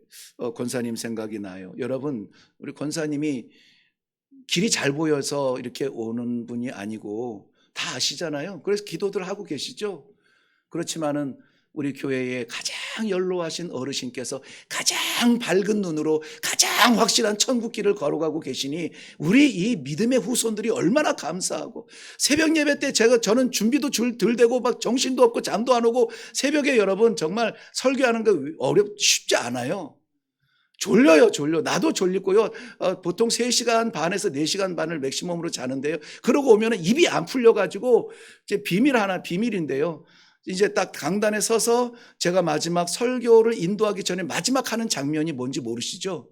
권사님 생각이 나요. 여러분, 우리 권사님이 길이 잘 보여서 이렇게 오는 분이 아니고 다 아시잖아요. 그래서 기도들 하고 계시죠. 그렇지만은 우리 교회의 가장 연로하신 어르신께서 가장 밝은 눈으로 가장 확실한 천국길을 걸어가고 계시니 우리 이 믿음의 후손들이 얼마나 감사하고, 새벽 예배 때 저는 준비도 덜 되고 막 정신도 없고 잠도 안 오고 새벽에 여러분 정말 설교하는 거 쉽지 않아요. 졸려요. 나도 졸리고요. 보통 3시간 반에서 4시간 반을 맥시멈으로 자는데요. 그러고 오면 입이 안 풀려가지고 이제 비밀인데요. 이제 딱 강단에 서서 제가 마지막 설교를 인도하기 전에 마지막 하는 장면이 뭔지 모르시죠?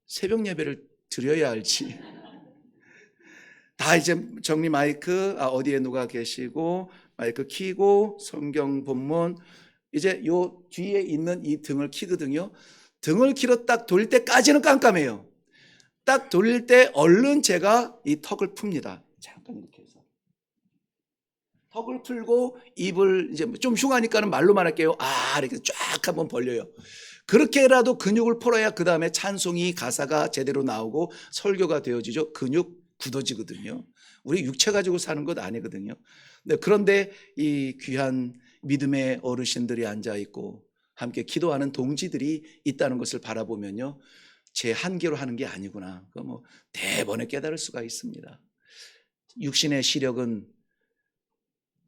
새벽 예배를 드려야 할지. 다 이제 정리 마이크, 어디에 누가 계시고 마이크 켜고 성경 본문, 이제 요 뒤에 있는 이 등을 켜거든요. 등을 켜러 딱 돌릴 때까지는 깜깜해요. 딱 돌릴 때 얼른 제가 이 턱을 풉니다. 잠깐 이렇게 해서 턱을 풀고 입을 이제 좀 흉하니까는 말로 말할게요. 이렇게 쫙 한번 벌려요. 그렇게라도 근육을 풀어야 그 다음에 찬송이 가사가 제대로 나오고 설교가 되어지죠. 근육 굳어지거든요. 우리 육체 가지고 사는 것 아니거든요. 그런데 이 귀한 믿음의 어르신들이 앉아있고 함께 기도하는 동지들이 있다는 것을 바라보면요, 제 한계로 하는 게 아니구나, 그거 대번에 깨달을 수가 있습니다. 육신의 시력은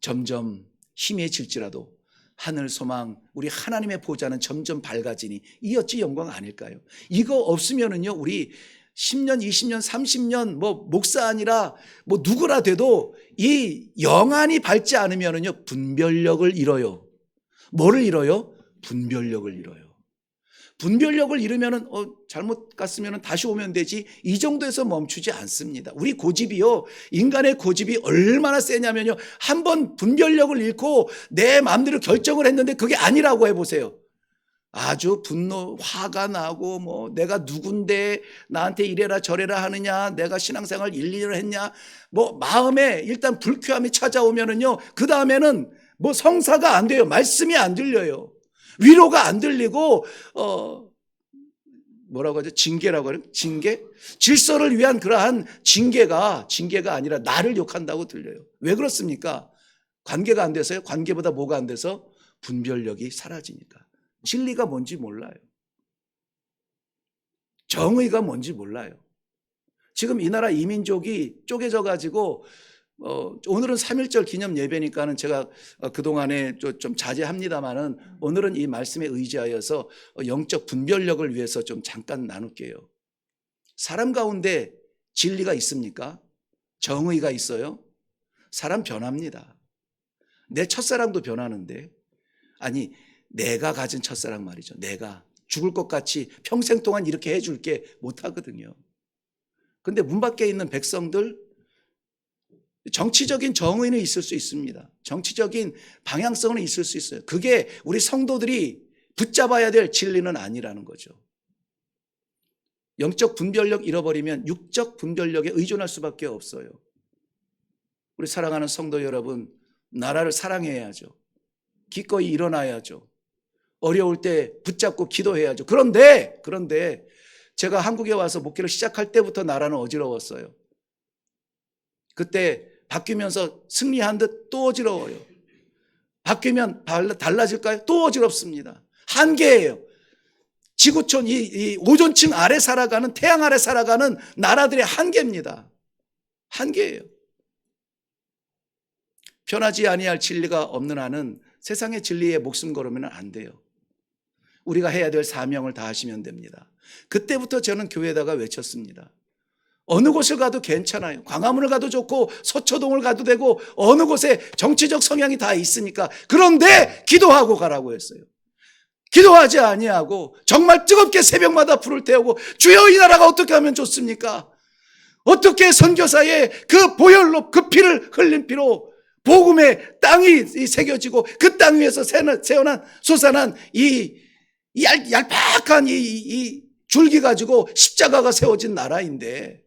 점점 희미해질지라도 하늘 소망, 우리 하나님의 보좌는 점점 밝아지니 이 어찌 영광 아닐까요? 이거 없으면은요, 우리 10년, 20년, 30년 목사 아니라 누구라 돼도 이 영안이 밝지 않으면은요, 분별력을 잃어요. 뭐를 잃어요? 분별력을 잃어요. 분별력을 잃으면은 잘못 갔으면은 다시 오면 되지, 이 정도에서 멈추지 않습니다. 우리 고집이요, 인간의 고집이 얼마나 세냐면요, 한번 분별력을 잃고 내 마음대로 결정을 했는데 그게 아니라고 해보세요. 아주 화가 나고 내가 누군데 나한테 이래라 저래라 하느냐, 내가 신앙생활 1, 2년 했냐, 마음에 일단 불쾌함이 찾아오면은요, 그 다음에는 성사가 안 돼요. 말씀이 안 들려요. 위로가 안 들리고 뭐라고 하죠? 징계라고 하죠? 징계? 질서를 위한 그러한 징계가 아니라 나를 욕한다고 들려요. 왜 그렇습니까? 관계가 안 돼서요. 관계보다 뭐가 안 돼서? 분별력이 사라지니까. 진리가 뭔지 몰라요. 정의가 뭔지 몰라요. 지금 이 나라 이민족이 쪼개져 가지고 오늘은 3.1절 기념 예배니까는 제가 그동안에 좀 자제합니다만은 오늘은 이 말씀에 의지하여서 영적 분별력을 위해서 좀 잠깐 나눌게요. 사람 가운데 진리가 있습니까? 정의가 있어요? 사람 변합니다. 내 첫사랑도 변하는데, 아니 내가 가진 첫사랑 말이죠. 내가 죽을 것 같이 평생 동안 이렇게 해줄게 못하거든요. 근데 문 밖에 있는 백성들, 정치적인 정의는 있을 수 있습니다. 정치적인 방향성은 있을 수 있어요. 그게 우리 성도들이 붙잡아야 될 진리는 아니라는 거죠. 영적 분별력 잃어버리면 육적 분별력에 의존할 수밖에 없어요. 우리 사랑하는 성도 여러분, 나라를 사랑해야죠. 기꺼이 일어나야죠. 어려울 때 붙잡고 기도해야죠. 그런데 제가 한국에 와서 목회를 시작할 때부터 나라는 어지러웠어요. 그때 바뀌면서 승리한 듯 또 어지러워요. 바뀌면 달라질까요? 또 어지럽습니다. 한계예요. 지구촌 이 오존층 아래 살아가는, 태양 아래 살아가는 나라들의 한계입니다. 한계예요. 변하지 아니할 진리가 없는 한은 세상의 진리에 목숨 걸으면 안 돼요. 우리가 해야 될 사명을 다하시면 됩니다. 그때부터 저는 교회에다가 외쳤습니다. 어느 곳을 가도 괜찮아요. 광화문을 가도 좋고 서초동을 가도 되고 어느 곳에 정치적 성향이 다 있으니까. 그런데 기도하고 가라고 했어요. 기도하지 아니하고 정말 뜨겁게 새벽마다 불을 태우고 주여 이 나라가 어떻게 하면 좋습니까? 어떻게 선교사의 그 보혈로 그 피를 흘린 피로 복음의 땅이 새겨지고 그 땅 위에서 솟아난 이 얄팍한 이 줄기 가지고 십자가가 세워진 나라인데,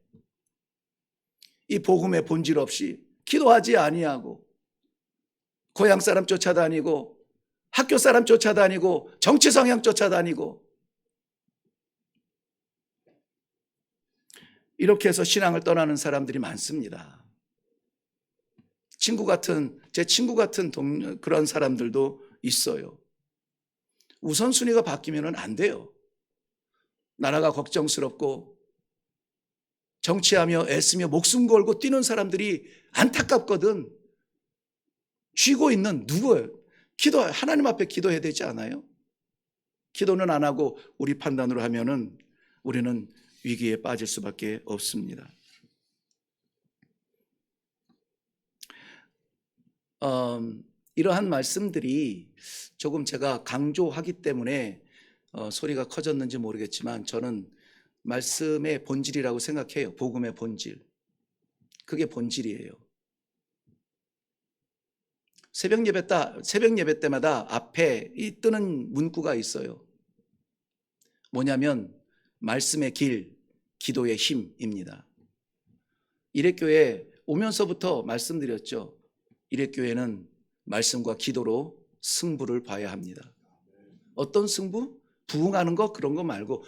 이 복음의 본질 없이 기도하지 아니하고 고향 사람 쫓아다니고 학교 사람 쫓아다니고 정치 성향 쫓아다니고 이렇게 해서 신앙을 떠나는 사람들이 많습니다. 제 친구 같은 그런 사람들도 있어요. 우선순위가 바뀌면 안 돼요. 나라가 걱정스럽고 정치하며 애쓰며 목숨 걸고 뛰는 사람들이 안타깝거든. 쉬고 있는 누구예요? 하나님 앞에 기도해야 되지 않아요? 기도는 안 하고 우리 판단으로 하면은 우리는 위기에 빠질 수밖에 없습니다. 이러한 말씀들이 조금 제가 강조하기 때문에 소리가 커졌는지 모르겠지만 저는 말씀의 본질이라고 생각해요. 복음의 본질. 그게 본질이에요. 새벽 예배 때마다 앞에 이 뜨는 문구가 있어요. 뭐냐면 말씀의 길, 기도의 힘입니다. 이레교회 오면서부터 말씀드렸죠. 이레교회는 말씀과 기도로 승부를 봐야 합니다. 어떤 승부? 부흥하는 거 그런 거 말고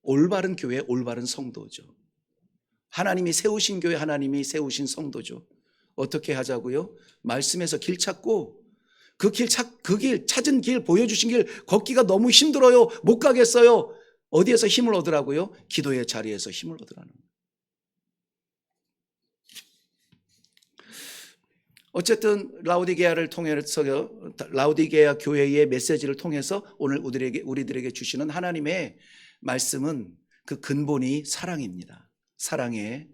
올바른 교회, 올바른 성도죠. 하나님이 세우신 교회, 하나님이 세우신 성도죠. 어떻게 하자고요? 말씀에서 길 찾고 그 길 찾은 길, 보여주신 길 걷기가 너무 힘들어요. 못 가겠어요. 어디에서 힘을 얻으라고요? 기도의 자리에서 힘을 얻으라는 거예요. 어쨌든 라우디게아를 통해서, 라우디게아 교회의 메시지를 통해서 오늘 우리들에게 주시는 하나님의 말씀은 그 근본이 사랑입니다. 사랑에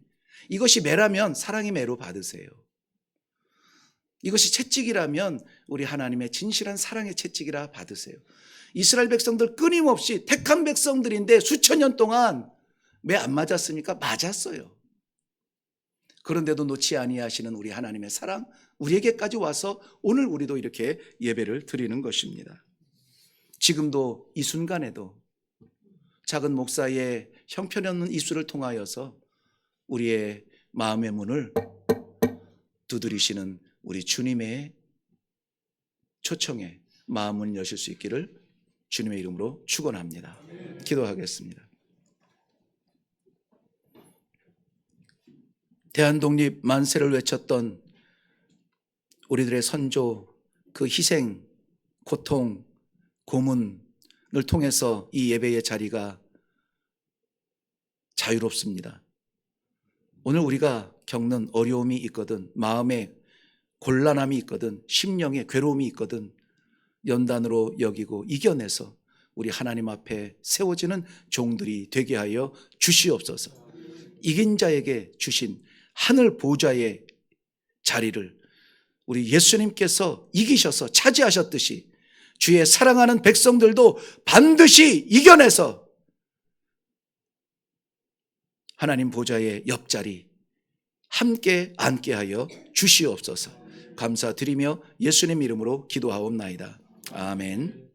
이것이 매라면 사랑이 매로 받으세요. 이것이 채찍이라면 우리 하나님의 진실한 사랑의 채찍이라 받으세요. 이스라엘 백성들 끊임없이 택한 백성들인데 수천 년 동안 매 안 맞았습니까? 맞았어요. 그런데도 놓지 아니하시는 우리 하나님의 사랑, 우리에게까지 와서 오늘 우리도 이렇게 예배를 드리는 것입니다. 지금도 이 순간에도 작은 목사의 형편없는 입술을 통하여서 우리의 마음의 문을 두드리시는 우리 주님의 초청에 마음을 여실 수 있기를 주님의 이름으로 축원합니다. 기도하겠습니다. 대한독립 만세를 외쳤던 우리들의 선조, 그 희생, 고통, 고문을 통해서 이 예배의 자리가 자유롭습니다. 오늘 우리가 겪는 어려움이 있거든, 마음에 곤란함이 있거든, 심령에 괴로움이 있거든 연단으로 여기고 이겨내서 우리 하나님 앞에 세워지는 종들이 되게 하여 주시옵소서. 이긴 자에게 주신 하늘 보좌의 자리를 우리 예수님께서 이기셔서 차지하셨듯이 주의 사랑하는 백성들도 반드시 이겨내서 하나님 보좌의 옆자리 함께 앉게 하여 주시옵소서. 감사드리며 예수님 이름으로 기도하옵나이다. 아멘.